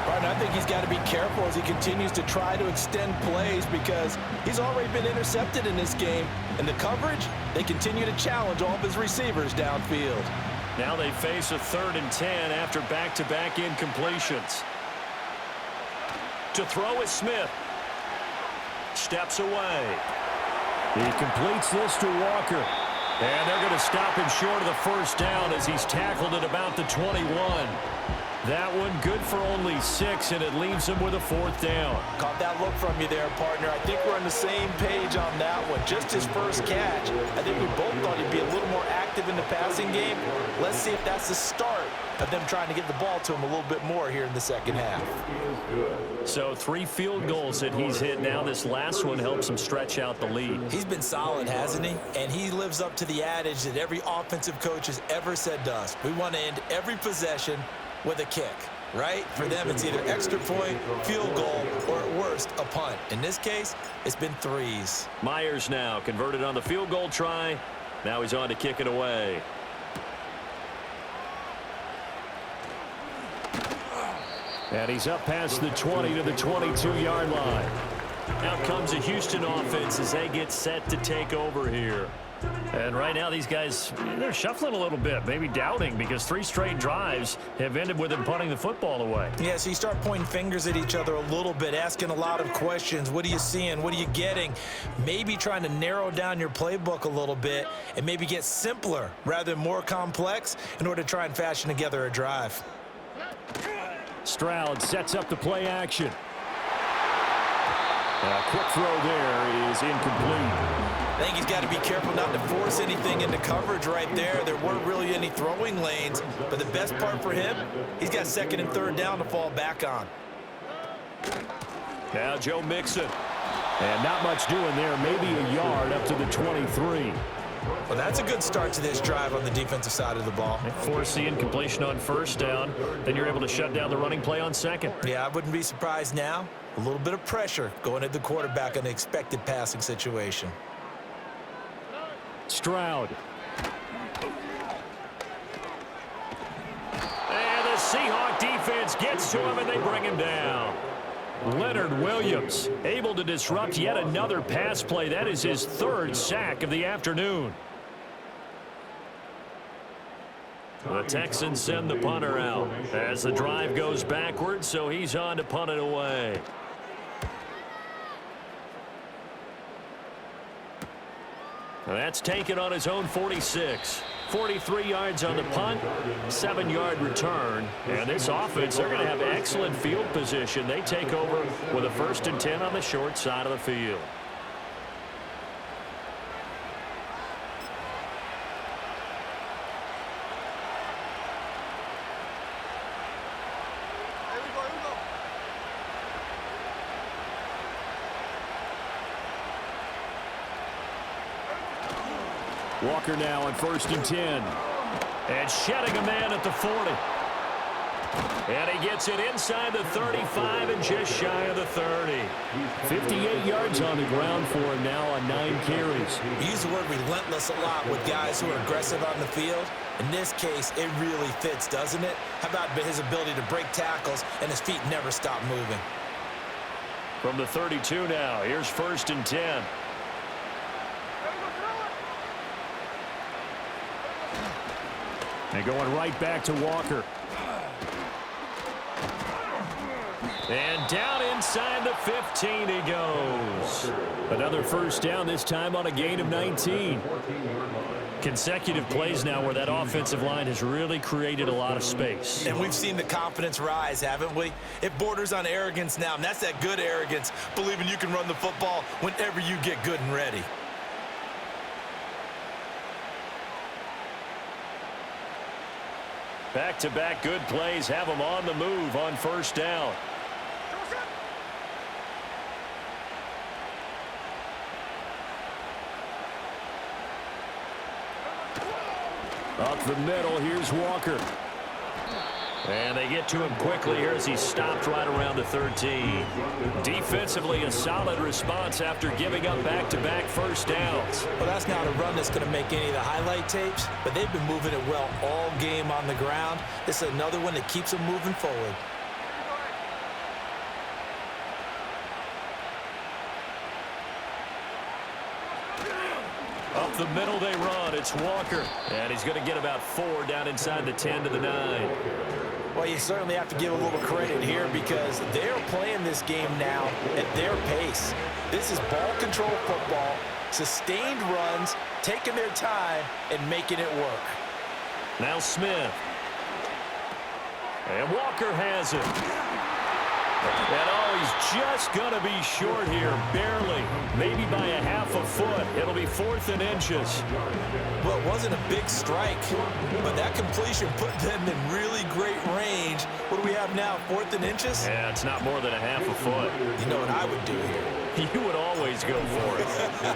Right, I think he's got to be careful as he continues to try to extend plays because he's already been intercepted in this game. And the coverage, they continue to challenge all of his receivers downfield. Now they face a 3rd and 10 after back-to-back incompletions. To throw is Smith. Steps away. He completes this to Walker. And they're going to stop him short of the first down as he's tackled at about the 21. That one good for only 6, and it leaves him with a 4th down. Caught that look from you there, partner. I think we're on the same page on that one. Just his first catch. I think we both thought he'd be a little more active in the passing game. Let's see if that's the start of them trying to get the ball to him a little bit more here in the second half. So 3 field goals that he's hit now. This last one helps him stretch out the lead. He's been solid, hasn't he? And he lives up to the adage that every offensive coach has ever said to us. We want to end every possession with a kick, right? For them, it's either extra point, field goal, or at worst, a punt. In this case, it's been 3s. Myers now converted on the field goal try. Now he's on to kick it away. And he's up past the 20 to the 22-yard line. Out comes the Houston offense as they get set to take over here. And right now these guys, they're shuffling a little bit, maybe doubting, because 3 straight drives have ended with them punting the football away. Yeah, so you start pointing fingers at each other a little bit, asking a lot of questions. What are you seeing? What are you getting? Maybe trying to narrow down your playbook a little bit and maybe get simpler rather than more complex in order to try and fashion together a drive. Stroud sets up the play action. A quick throw there is incomplete. I think he's got to be careful not to force anything into coverage right there. There weren't really any throwing lanes, but the best part for him, he's got 2nd and 3rd down to fall back on. Now Joe Mixon. And not much doing there, maybe a yard up to the 23. Well, that's a good start to this drive on the defensive side of the ball. Force the incompletion on 1st down, then you're able to shut down the running play on 2nd. Yeah, I wouldn't be surprised now. A little bit of pressure going at the quarterback in an expected passing situation. Stroud. And the Seahawks defense gets to him, and they bring him down. Leonard Williams able to disrupt yet another pass play. That is his 3rd sack of the afternoon. The Texans send the punter out as the drive goes backwards, so he's on to punt it away. That's taken on his own 46. 43 yards on the punt, 7-yard return. And this offense, they're going to have excellent field position. They take over with a 1st and 10 on the short side of the field. Walker now on 1st and 10. And shedding a man at the 40. And he gets it inside the 35 and just shy of the 30. 58 yards on the ground for him now on 9 carries. We use the word relentless a lot with guys who are aggressive on the field. In this case, it really fits, doesn't it? How about his ability to break tackles and his feet never stop moving? From the 32 now, here's 1st and 10. And going right back to Walker. And down inside the 15 he goes. Another 1st down, this time on a gain of 19. Consecutive plays now where that offensive line has really created a lot of space. And we've seen the confidence rise, haven't we? It borders on arrogance now, and that's that good arrogance, believing you can run the football whenever you get good and ready. Back-to-back good plays have them on the move on 1st down. Up the middle, here's Walker. And they get to him quickly here as he stopped right around the 13. Defensively, a solid response after giving up back-to-back first downs. Well, that's not a run that's going to make any of the highlight tapes, but they've been moving it well all game on the ground. This is another one that keeps them moving forward. Up the middle they run. It's Walker. And he's going to get about 4 down inside the 10 to the 9. Well, you certainly have to give a little credit here because they're playing this game now at their pace. This is ball control football, sustained runs, taking their time, and making it work. Now Smith. And Walker has it. And he's just going to be short here, barely, maybe by a half a foot. It'll be 4th and inches. Well, it wasn't a big strike, but that completion put them in really great range. What do we have now, 4th and inches? Yeah, it's not more than a half a foot. You know what I would do here? You would always go for it.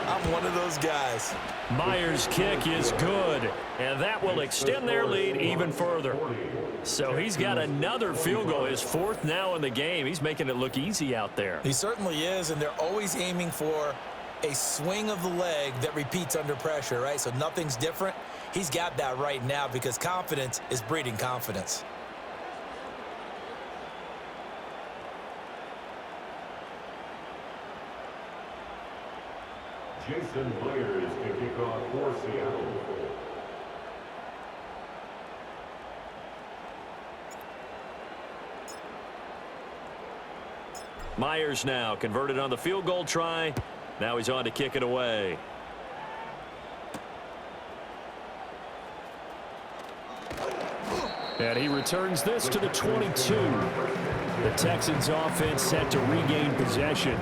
I'm one of those guys. Myers' kick is good, and that will extend their lead even further. So he's got another field goal, his 4th now in the game. He's making it look easy out there. He certainly is, and they're always aiming for a swing of the leg that repeats under pressure, right? So nothing's different. He's got that right now because confidence is breeding confidence. Jason Myers to kick off for Seattle. Myers now converted on the field goal try. Now he's on to kick it away. And he returns this to the 22. The Texans offense set to regain possession.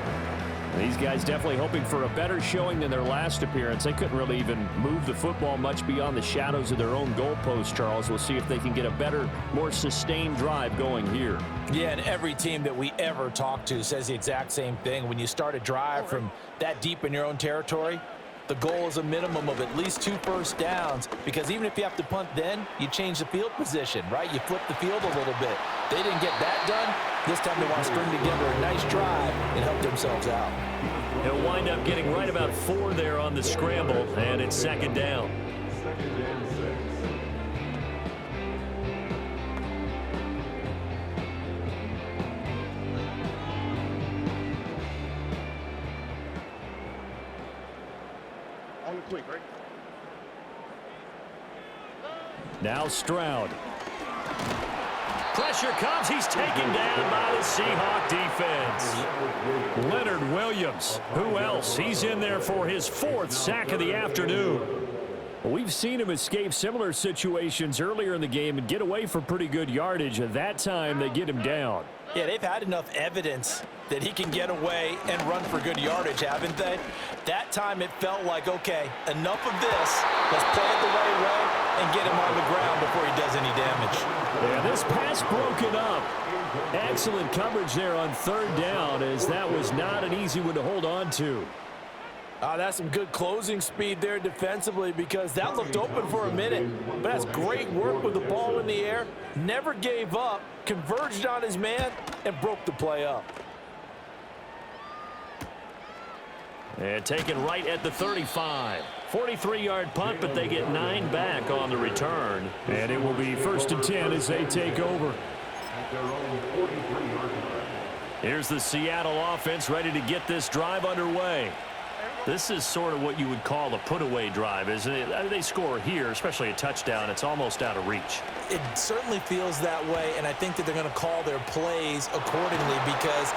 These guys definitely hoping for a better showing than their last appearance. They couldn't really even move the football much beyond the shadows of their own goalpost, Charles. We'll see if they can get a better, more sustained drive going here. Yeah, and every team that we ever talk to says the exact same thing. When you start a drive from that deep in your own territory, the goal is a minimum of at least 2 first downs, because even if you have to punt then, you change the field position, right? You flip the field a little bit. They didn't get that done. This time they want to string together a nice drive and help themselves out. He'll wind up getting right about 4 there on the scramble, and it's 2nd down. 2nd and 6. On the quick, right? Now Stroud. Pressure comes. He's taken down by the Seahawk defense. Leonard Williams. Who else? He's in there for his 4th sack of the afternoon. We've seen him escape similar situations earlier in the game and get away for pretty good yardage. At that time, they get him down. Yeah, they've had enough evidence that he can get away and run for good yardage, haven't they? That time it felt like, okay, enough of this. Let's play it the right way and get him on the ground before he does any damage. Yeah, this pass broken up. Excellent coverage there on 3rd down, as that was not an easy one to hold on to. That's some good closing speed there defensively, because that looked open for a minute. But that's great work with the ball in the air. Never gave up, converged on his man, and broke the play up. And taken right at the 35. 43-yard punt, but they get 9 back on the return. And it will be 1st and 10 as they take over. At their own 43-yard line. Here's the Seattle offense ready to get this drive underway. This is sort of what you would call a put-away drive, isn't it? I mean, they score here, especially a touchdown. It's almost out of reach. It certainly feels that way, and I think that they're going to call their plays accordingly, because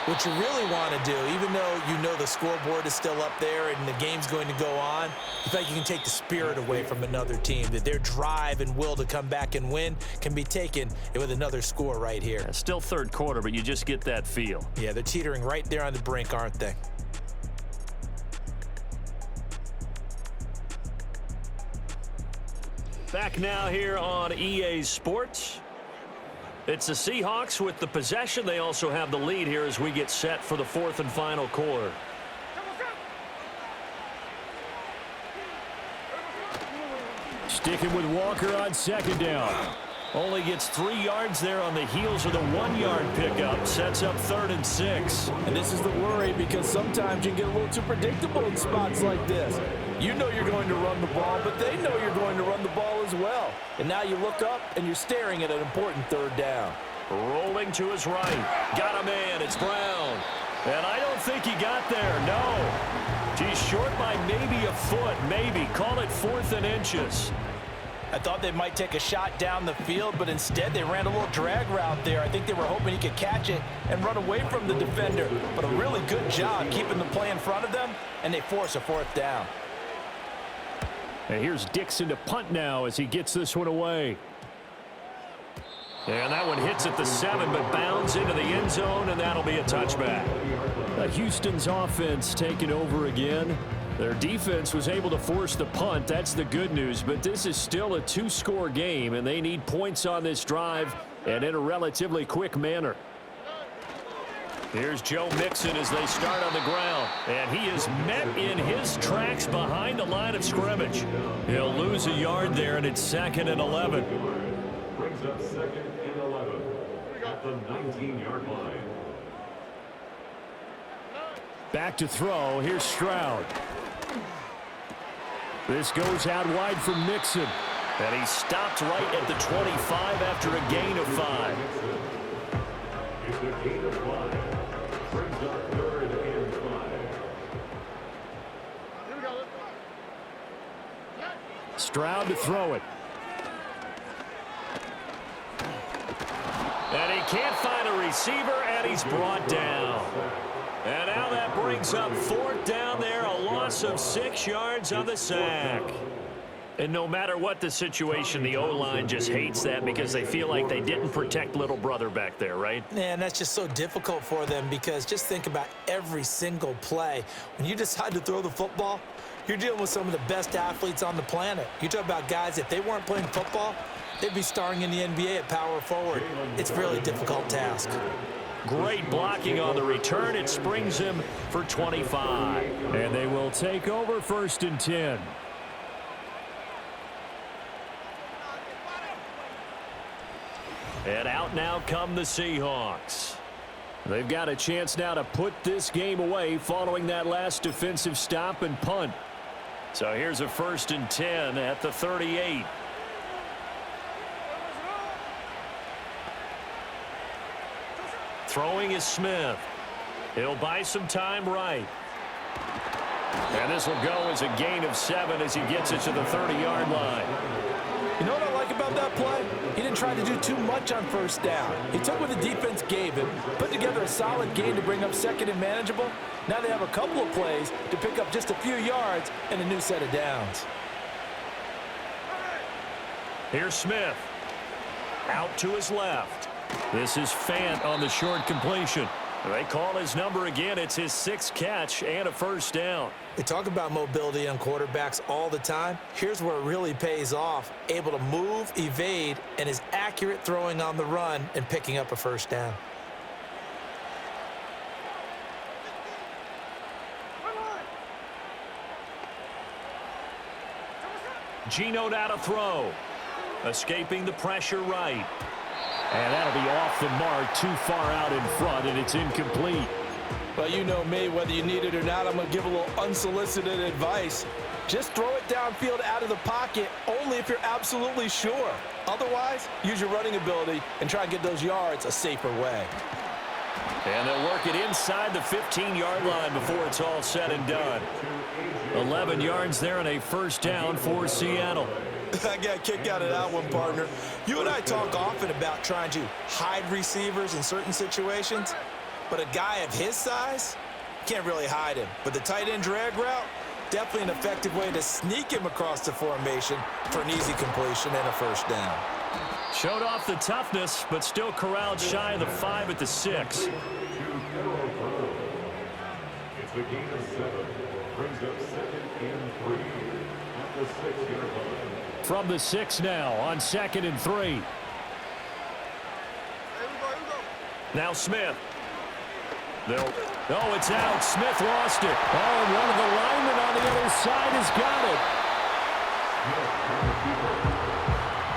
what you really want to do, even though you know the scoreboard is still up there and the game's going to go on, you feel like you can take the spirit away from another team, that their drive and will to come back and win can be taken with another score right here. Still 3rd quarter, but you just get that feel. Yeah, they're teetering right there on the brink, aren't they? Back now here on EA Sports. It's the Seahawks with the possession. They also have the lead here as we get set for the 4th and final quarter. Sticking with Walker on 2nd down. Only gets 3 yards there on the heels of the 1-yard pickup. Sets up 3rd and 6. And this is the worry because sometimes you get a little too predictable in spots like this. You know you're going to run the ball, but they know you're going to run the ball as well. And now you look up and you're staring at an important 3rd down. Rolling to his right. Got a man. It's Brown. And I don't think he got there. No. He's short by maybe a foot. Maybe. Call it 4th and inches. I thought they might take a shot down the field, but instead they ran a little drag route there. I think they were hoping he could catch it and run away from the defender. But a really good job keeping the play in front of them, and they force a 4th down. And here's Dixon to punt now as he gets this one away. And that one hits at the 7, but bounds into the end zone, and that'll be a touchback. Houston's offense taking over again. Their defense was able to force the punt. That's the good news, but this is still a 2-score game, and they need points on this drive and in a relatively quick manner. Here's Joe Mixon as they start on the ground, and he is met in his tracks behind the line of scrimmage. He'll lose a yard there, and it's 2nd and 11. Brings up 2nd and 11 at the 19-yard line. Back to throw. Here's Stroud. This goes out wide for Mixon. And he stopped right at the 25 after a gain of 5. It's a gain of 5. Brings up 3rd and 5. Here we go. Stroud to throw it. And he can't find a receiver, and he's brought down. And now that brings up 4th down there, a loss of 6 yards on the sack. And no matter what the situation, the O-line just hates that because they feel like they didn't protect little brother back there, right? Man, that's just so difficult for them because just think about every single play. When you decide to throw the football, you're dealing with some of the best athletes on the planet. You talk about guys, if they weren't playing football, they'd be starring in the NBA at power forward. It's a really difficult task. Great blocking on the return. It springs him for 25. And they will take over 1st and 10. And out now come the Seahawks. They've got a chance now to put this game away following that last defensive stop and punt. So here's a 1st and 10 at the 38. Throwing is Smith. He'll buy some time right. And this will go as a gain of 7 as he gets it to the 30-yard line. You know what I like about that play? He didn't try to do too much on 1st down. He took what the defense gave him, put together a solid game to bring up 2nd and manageable. Now they have a couple of plays to pick up just a few yards and a new set of downs. Here's Smith. Out to his left. This is Fant on the short completion. They call his number again. It's his 6th catch and a 1st down. They talk about mobility on quarterbacks all the time. Here's where it really pays off. Able to move, evade, and is accurate throwing on the run and picking up a 1st down. Geno now to throw. Escaping the pressure right. And that'll be off the mark, too far out in front, and it's incomplete. Well, you know me, whether you need it or not, I'm going to give a little unsolicited advice. Just throw it downfield out of the pocket only if you're absolutely sure. Otherwise, use your running ability and try and get those yards a safer way. And they'll work it inside the 15-yard line before it's all said and done. 11 yards there and a 1st down for Seattle. I got a kick out of that one, partner. You and I talk often about trying to hide receivers in certain situations, but a guy of his size, can't really hide him. But the tight end drag route, definitely an effective way to sneak him across the formation for an easy completion and a 1st down. Showed off the toughness, but still corralled shy of the 5 at the 6. It's a gain of 7. Brings up 2nd and 3 at the 6-yard line. From the 6 now on 2nd and 3. Now Smith. Oh, it's out. Smith lost it. Oh, and one of the linemen on the other side has got it.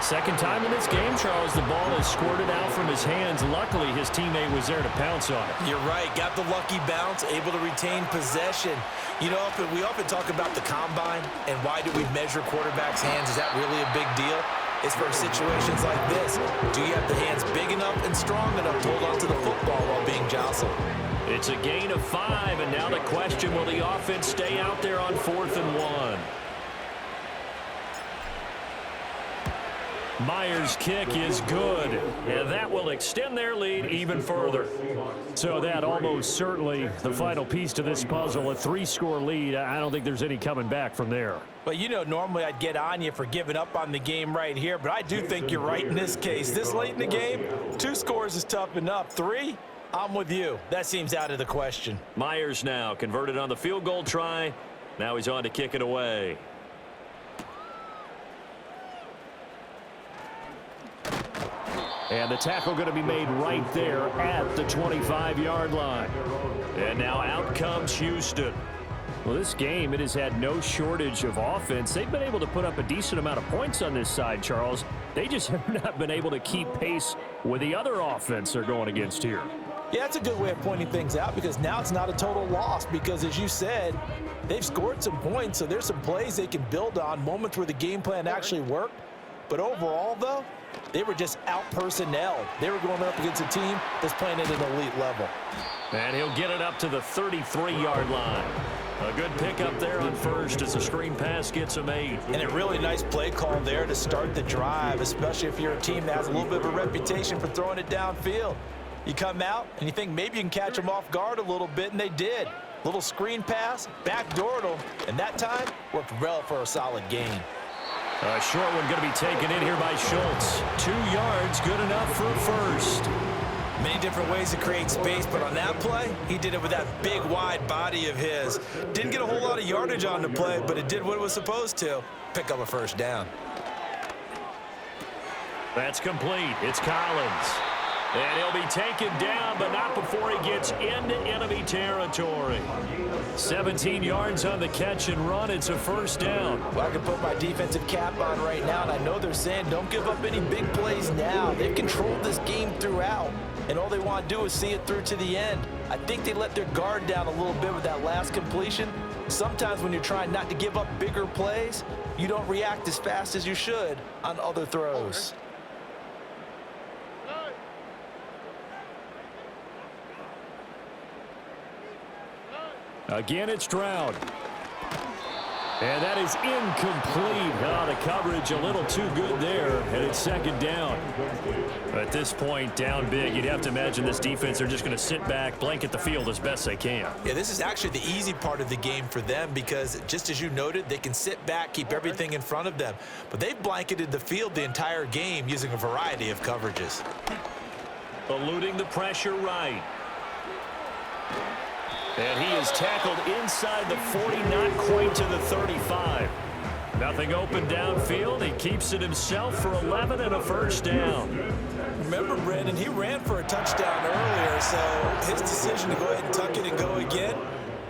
Second time in this game, Charles, the ball has squirted out from his hands. Luckily, his teammate was there to pounce on it. You're right. Got the lucky bounce, able to retain possession. You know, we often talk about the combine and why do we measure quarterbacks' hands. Is that really a big deal? It's for situations like this. Do you have the hands big enough and strong enough to hold on to the football while being jostled? It's a gain of 5, and now the question, will the offense stay out there on 4th and 1? Myers' kick is good, and that will extend their lead even further. So that almost certainly the final piece to this puzzle, a 3-score lead. I don't think there's any coming back from there. But, you know, normally I'd get on you for giving up on the game right here, but I do think you're right in this case. This late in the game, 2 scores is tough enough. 3, I'm with you. That seems out of the question. Myers now converted on the field goal try. Now he's on to kick it away. And the tackle going to be made right there at the 25-yard line. And now out comes Houston. Well, this game, it has had no shortage of offense. They've been able to put up a decent amount of points on this side, Charles. They just have not been able to keep pace with the other offense they're going against here. Yeah, that's a good way of pointing things out because now it's not a total loss because, as you said, they've scored some points, so there's some plays they can build on, moments where the game plan actually worked. But overall, though, they were just out-personnelled. They were going up against a team that's playing at an elite level. And he'll get it up to the 33-yard line. A good pickup there on first as the screen pass gets him 8. And a really nice play call there to start the drive, especially if you're a team that has a little bit of a reputation for throwing it downfield. You come out and you think maybe you can catch them off guard a little bit, and they did. Little screen pass, backdoored them, and that time worked well for a solid gain. A short one going to be taken in here by Schultz. 2 yards, good enough for first. Many different ways to create space, but on that play, he did it with that big, wide body of his. Didn't get a whole lot of yardage on the play, but it did what it was supposed to. Pick up a first down. That's complete. It's Collins. And he'll be taken down, but not before he gets into enemy territory. 17 yards on the catch and run. It's a first down. Well, I can put my defensive cap on right now, and I know they're saying don't give up any big plays now. They've controlled this game throughout, and all they want to do is see it through to the end. I think they let their guard down a little bit with that last completion. Sometimes when you're trying not to give up bigger plays, you don't react as fast as you should on other throws. Again, it's Stroud. And that is incomplete. Oh, the coverage a little too good there, and it's second down. At this point, down big, you'd have to imagine this defense, they're just going to sit back, blanket the field as best they can. Yeah, this is actually the easy part of the game for them because, just as you noted, they can sit back, keep everything in front of them. But they've blanketed the field the entire game using a variety of coverages. Eluding the pressure right. And he is tackled inside the 40, not quite to the 35. Nothing open downfield. He keeps it himself for 11 and a first down. Remember, Brandon, he ran for a touchdown earlier, so his decision to go ahead and tuck it and go again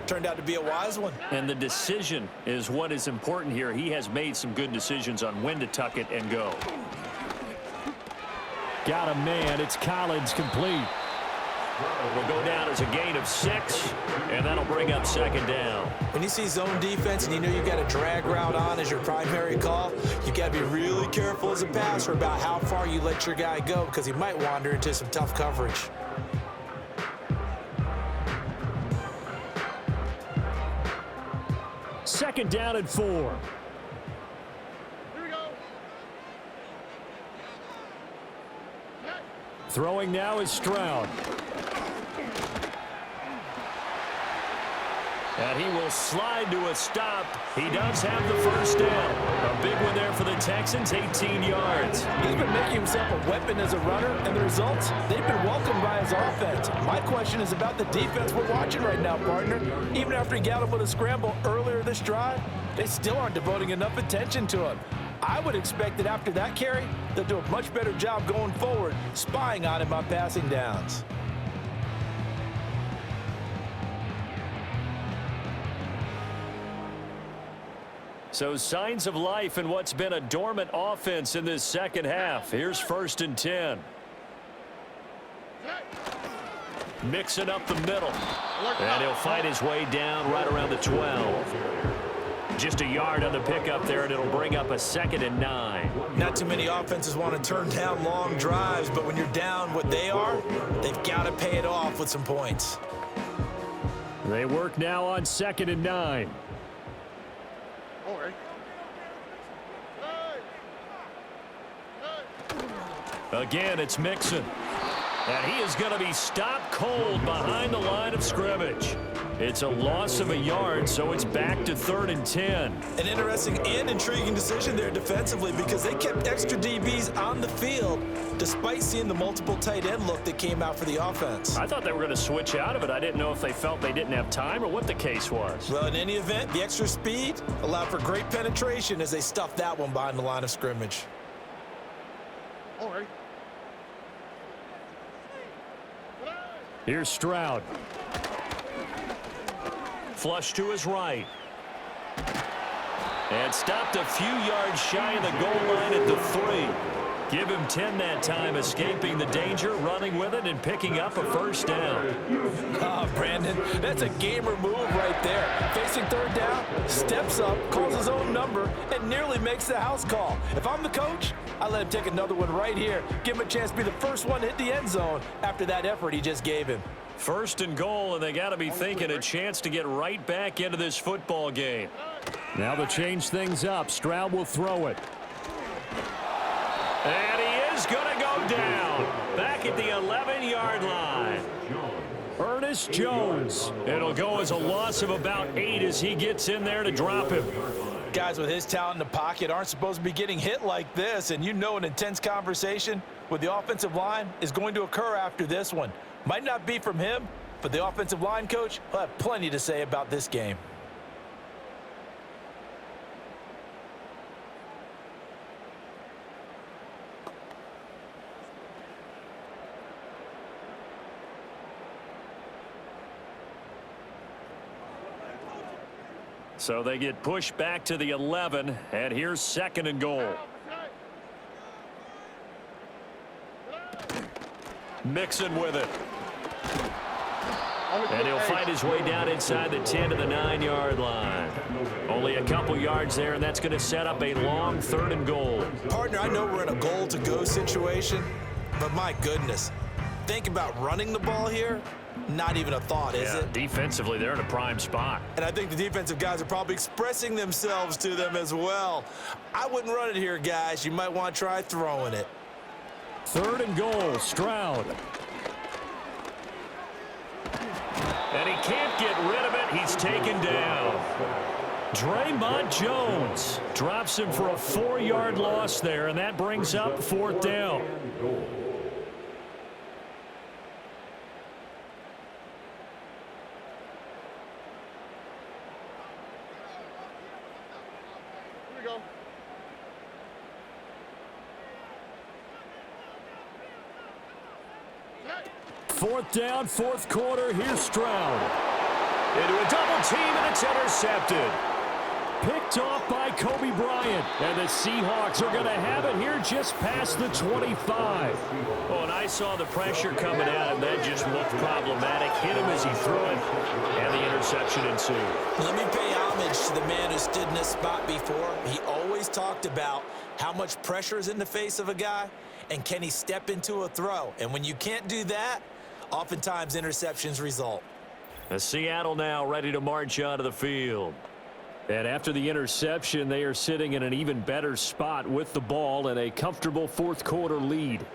turned out to be a wise one. And the decision is what is important here. He has made some good decisions on when to tuck it and go. Got a man. It's Collins complete. Will go down as a gain of 6, and that'll bring up second down. When you see zone defense and you know you got a drag route on as your primary call, you got to be really careful as a passer about how far you let your guy go because he might wander into some tough coverage. Second down and 4. Here we go. Throwing now is Stroud. And he will slide to a stop. He does have the first down. A big one there for the Texans, 18 yards. He's been making himself a weapon as a runner, and the results, they've been welcomed by his offense. My question is about the defense we're watching right now, partner. Even after he got him with a scramble earlier this drive, they still aren't devoting enough attention to him. I would expect that after that carry, they'll do a much better job going forward, spying on him on passing downs. So signs of life in what's been a dormant offense in this second half. Here's 1st and 10. Mixing up the middle. And he'll fight his way down right around the 12. Just a yard on the pickup there, and it'll bring up a 2nd and 9. Not too many offenses want to turn down long drives, but when you're down what they are, they've got to pay it off with some points. They work now on 2nd and 9. Again, it's Mixon. And he is going to be stopped cold behind the line of scrimmage. It's a loss of a yard, so it's back to 3rd and 10. An interesting and intriguing decision there defensively because they kept extra DBs on the field despite seeing the multiple tight end look that came out for the offense. I thought they were going to switch out of it. I didn't know if they felt they didn't have time or what the case was. Well, in any event, the extra speed allowed for great penetration as they stuffed that one behind the line of scrimmage. All right. Here's Stroud. Flush to his right. And stopped a few yards shy of the goal line at the 3. Give him 10 that time, escaping the danger, running with it, and picking up a 1st down. Oh, Brandon, that's a gamer move right there. Facing 3rd down, steps up, calls his own number, and nearly makes the house call. If I'm the coach, I let him take another one right here. Give him a chance to be the first one to hit the end zone after that effort he just gave him. 1st and goal, and they got to be thinking a chance to get right back into this football game. Now to change things up, Stroud will throw it. And he is going to go down back at the 11-yard line. Ernest Jones. It'll go as a loss of about 8 as he gets in there to drop him. Guys with his talent in the pocket aren't supposed to be getting hit like this, and you know an intense conversation with the offensive line is going to occur after this one. Might not be from him, but the offensive line coach will have plenty to say about this game. So they get pushed back to the 11, and here's 2nd and goal. Mixon with it. And he'll fight his way down inside the 10 to the 9-yard line. Only a couple yards there, and that's going to set up a long 3rd and goal. Partner, I know we're in a goal-to-go situation, but my goodness, think about running the ball here. Not even a thought, is it? Defensively, they're in a prime spot. And I think the defensive guys are probably expressing themselves to them as well. I wouldn't run it here, guys. You might want to try throwing it. 3rd and goal, Stroud. And he can't get rid of it. He's taken down. Draymond Jones drops him for a 4-yard loss there, and that brings up 4th down. Here we go. Fourth down, 4th quarter. Here's Stroud. Into a double team, and it's intercepted. Picked off by Kobe Bryant. And the Seahawks are going to have it here just past the 25. Oh, and I saw the pressure coming at him. That just looked problematic. Hit him as he threw it, and the interception ensued. Let me pay homage to the man who stood in this spot before. He always talked about how much pressure is in the face of a guy, and can he step into a throw. And when you can't do that, oftentimes interceptions result. The Seattle now ready to march onto the field. And after the interception, they are sitting in an even better spot with the ball and a comfortable 4th quarter lead.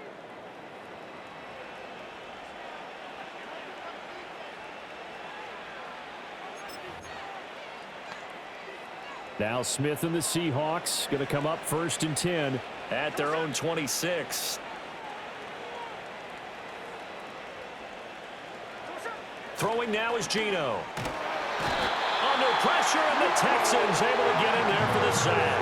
Now Smith and the Seahawks going to come up 1st and 10 at their own 26. Throwing now is Geno. Under pressure, and the Texans able to get in there for the sack.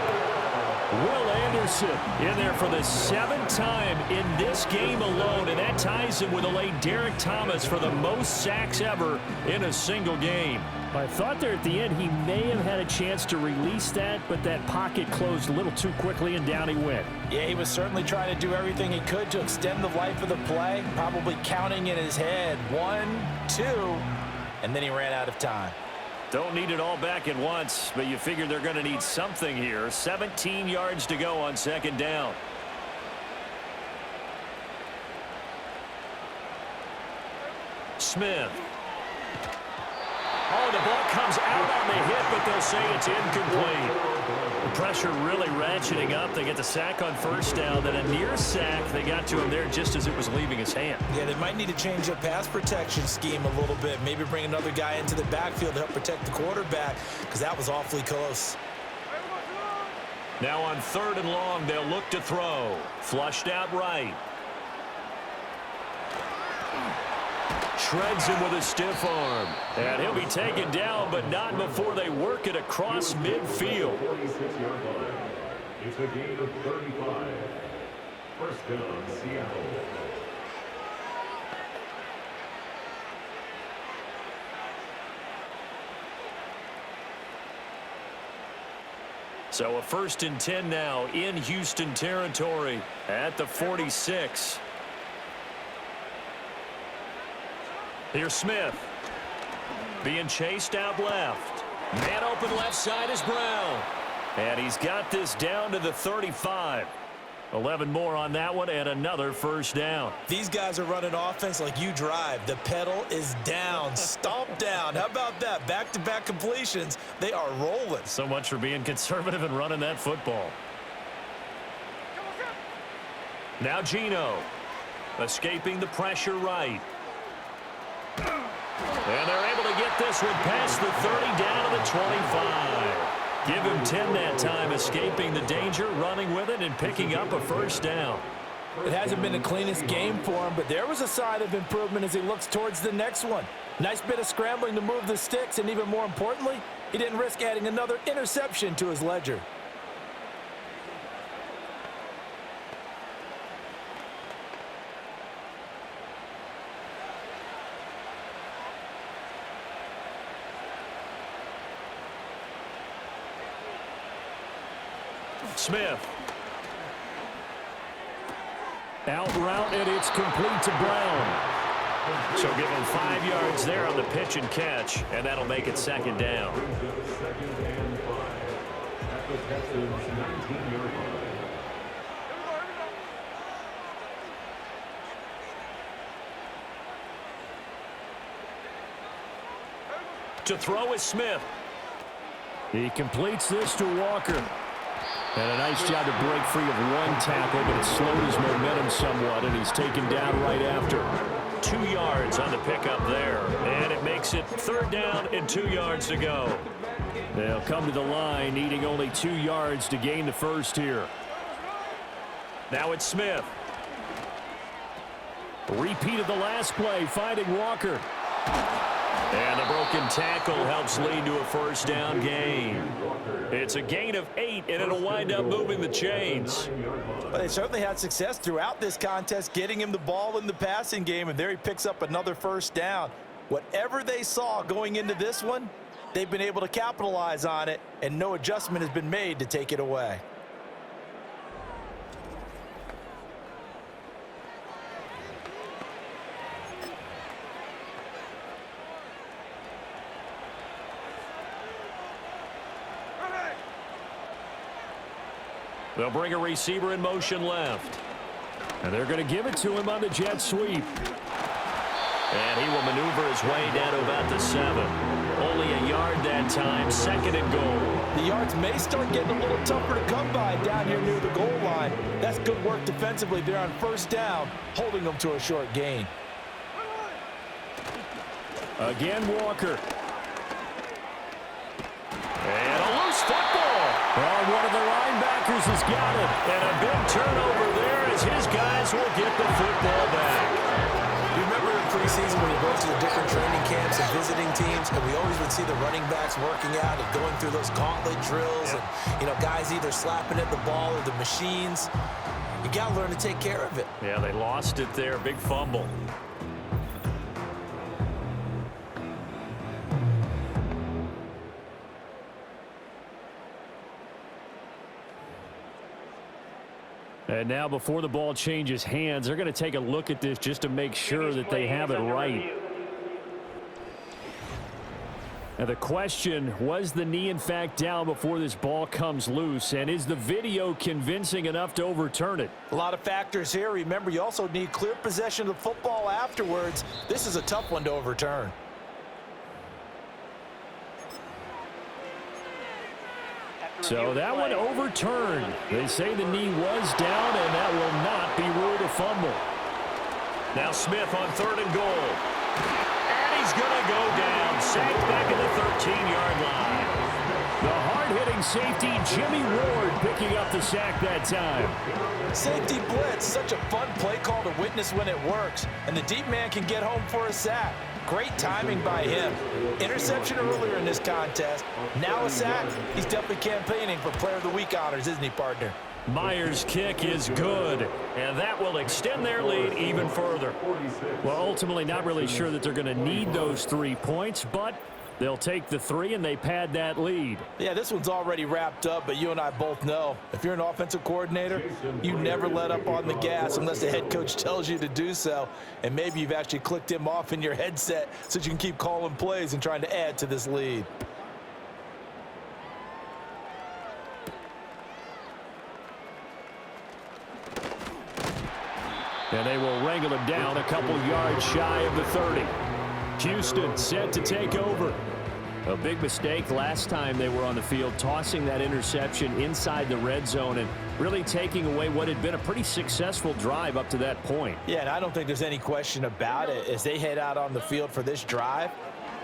Will Anderson in there for the 7th time in this game alone, and that ties him with a late Derek Thomas for the most sacks ever in a single game. I thought there at the end he may have had a chance to release that, but that pocket closed a little too quickly and down he went. Yeah, he was certainly trying to do everything he could to extend the life of the play, probably counting in his head 1, 2, and then he ran out of time. Don't need it all back at once, but you figure they're going to need something here. 17 yards to go on 2nd down. Smith. Oh, the ball comes out on the hit, but they'll say it's incomplete. The pressure really ratcheting up. They get the sack on 1st down, then a near sack. They got to him there just as it was leaving his hand. Yeah, they might need to change their pass protection scheme a little bit. Maybe bring another guy into the backfield to help protect the quarterback, because that was awfully close. Now on 3rd and long, they'll look to throw. Flushed out right. Shreds him with a stiff arm. And he'll be taken down, but not before they work it across midfield. 46-yard line. It's a gain of 35. 1st down, Seattle. So a 1st and 10 now in Houston territory at the 46. Here's Smith. Being chased out left. Man open left side is Brown. And he's got this down to the 35. 11 more on that one and another 1st down. These guys are running offense like you drive. The pedal is down. Stomp down. How about that? Back-to-back completions. They are rolling. So much for being conservative and running that football. Now Geno. Escaping the pressure right. And they're able to get this one past the 30 down to the 25. Give him 10 that time, escaping the danger, running with it, and picking up a 1st down. It hasn't been the cleanest game for him, but there was a sign of improvement as he looks towards the next one. Nice bit of scrambling to move the sticks, and even more importantly, he didn't risk adding another interception to his ledger. Smith. Out route, and it's complete to Brown. So give him 5 yards there on the pitch and catch, and that'll make it 2nd down. 2nd and 5 at the Texans' 19-yard line. To throw is Smith. He completes this to Walker. And a nice job to break free of one tackle, but it slowed his momentum somewhat, and he's taken down right after. 2 yards on the pickup there, and it makes it 3rd down and 2 yards to go. They'll come to the line, needing only 2 yards to gain the 1st here. Now it's Smith. Repeat of the last play, finding Walker. And the broken tackle helps lead to a 1st down gain. It's a gain of 8, and it'll wind up moving the chains. Well, they certainly had success throughout this contest, getting him the ball in the passing game, and there he picks up another 1st down. Whatever they saw going into this one, they've been able to capitalize on it, and no adjustment has been made to take it away. They'll bring a receiver in motion left. And they're going to give it to him on the jet sweep. And he will maneuver his way down to about the 7. Only a yard that time, 2nd and goal. The yards may start getting a little tougher to come by down here near the goal line. That's good work defensively there on 1st down, holding them to a short gain. Again, Walker. And a loose football. Oh, one of the linebackers has got it. And a big turnover there as his guys will get the football back. You remember preseason when you go to the different training camps and visiting teams, and we always would see the running backs working out and going through those gauntlet drills, and, you know, guys either slapping at the ball or the machines. You got to learn to take care of it. Yeah, they lost it there. Big fumble. And now before the ball changes hands, they're going to take a look at this just to make sure that they have it right. Now the question, was the knee in fact down before this ball comes loose? And is the video convincing enough to overturn it? A lot of factors here. Remember, you also need clear possession of the football afterwards. This is a tough one to overturn. So that one overturned. They say the knee was down, and that will not be ruled a fumble. Now Smith on 3rd and goal. And he's going to go down. Sacked back at the 13-yard line. The hard-hitting safety, Jimmy Ward, picking up the sack that time. Safety blitz, such a fun play call to witness when it works. And the deep man can get home for a sack. Great timing by him. Interception earlier in this contest. Now a sack. He's definitely campaigning for Player of the Week honors, isn't he, partner? Myers' kick is good, and that will extend their lead even further. Well, ultimately not really sure that they're going to need those 3 points, but they'll take the 3 and they pad that lead. Yeah, this one's already wrapped up, but you and I both know if you're an offensive coordinator, you never let up on the gas unless the head coach tells you to do so. And maybe you've actually clicked him off in your headset so you can keep calling plays and trying to add to this lead. And they will wrangle him down a couple yards shy of the 30. Houston set to take over. A big mistake last time they were on the field, tossing that interception inside the red zone and really taking away what had been a pretty successful drive up to that point. Yeah, and I don't think there's any question about it. As they head out on the field for this drive,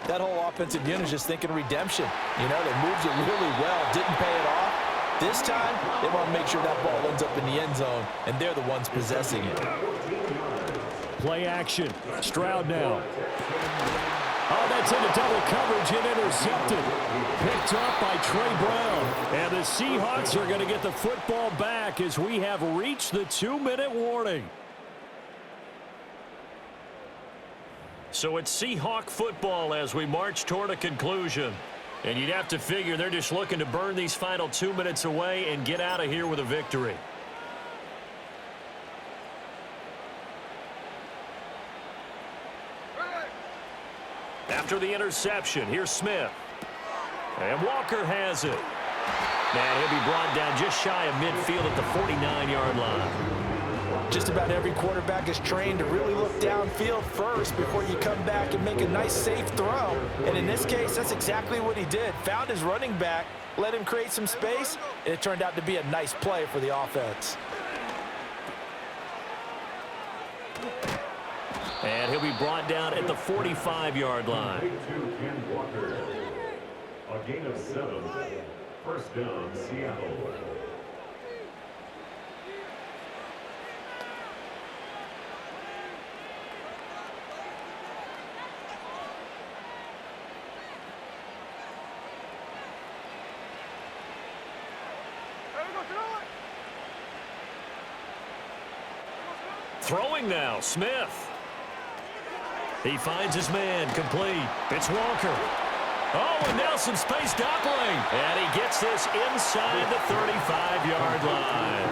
that whole offensive unit is just thinking redemption. You know, they moved it really well, didn't pay it off. This time, they want to make sure that ball ends up in the end zone, and they're the ones possessing it. Play action. Stroud now. Oh, that's into double coverage and intercepted. Picked up by Trey Brown. And the Seahawks are going to get the football back as we have reached the 2-minute warning. So it's Seahawk football as we march toward a conclusion. And you'd have to figure they're just looking to burn these final 2 minutes away and get out of here with a victory. After the interception, here's Smith. And Walker has it. And he'll be brought down just shy of midfield at the 49-yard line. Just about every quarterback is trained to really look downfield first before you come back and make a nice, safe throw. And in this case, that's exactly what he did. Found his running back, let him create some space, and it turned out to be a nice play for the offense. And he'll be brought down at the 45-yard line. A gain of 7. First down, Seattle. Throwing now, Smith. He finds his man, complete. It's Walker. Oh, and now some space doubling. And he gets this inside the 35-yard line.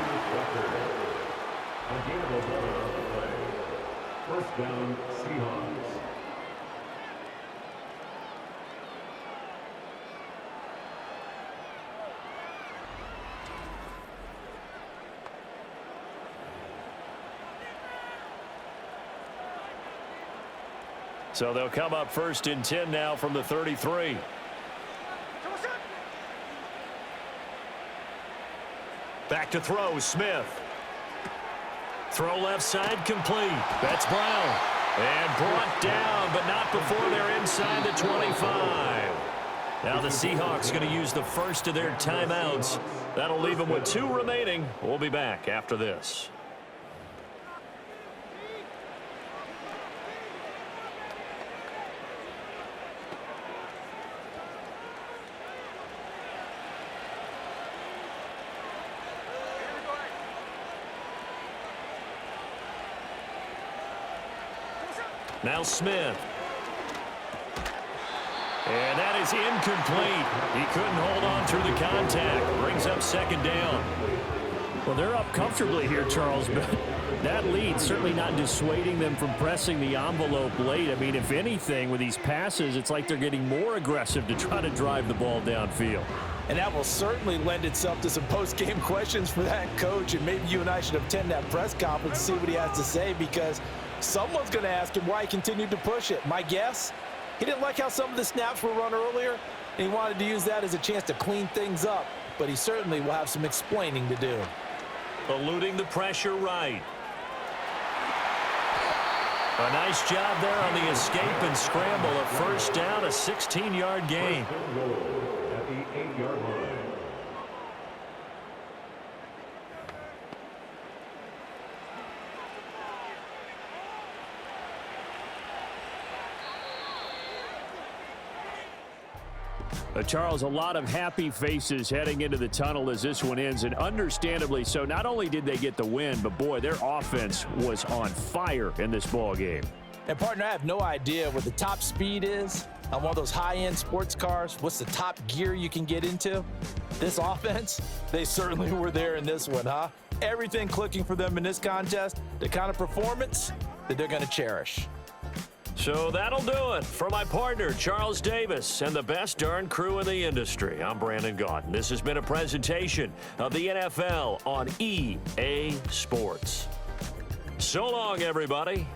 First down, Seahawks. So they'll come up 1st and 10 now from the 33. Back to throw, Smith. Throw left side, complete. That's Brown. And brought down, but not before they're inside the 25. Now the Seahawks going to use the first of their timeouts. That'll leave them with 2 remaining. We'll be back after this. Now Smith. And that is incomplete. He couldn't hold on through the contact. Brings up second down. Well, they're up comfortably here, Charles, but that lead certainly not dissuading them from pressing the envelope late. I mean, if anything, with these passes, it's like they're getting more aggressive to try to drive the ball downfield. And that will certainly lend itself to some post-game questions for that coach, and maybe you and I should attend that press conference and see what he has to say, because someone's going to ask him why he continued to push it. My guess, he didn't like how some of the snaps were run earlier, and he wanted to use that as a chance to clean things up, but he certainly will have some explaining to do. Eluding the pressure right. A nice job there on the escape and scramble. A first down, a 16-yard gain. At the 8-yard line. Charles, a lot of happy faces heading into the tunnel as this one ends, and understandably so. Not only did they get the win, but boy, their offense was on fire in this ball game. And partner, I have no idea what the top speed is on one of those high-end sports cars. What's the top gear you can get into? This offense, they certainly were there in this one, huh? Everything clicking for them in this contest, the kind of performance that they're going to cherish. So that'll do it for my partner, Charles Davis, and the best darn crew in the industry. I'm Brandon Gaudin. This has been a presentation of the NFL on EA Sports. So long, everybody.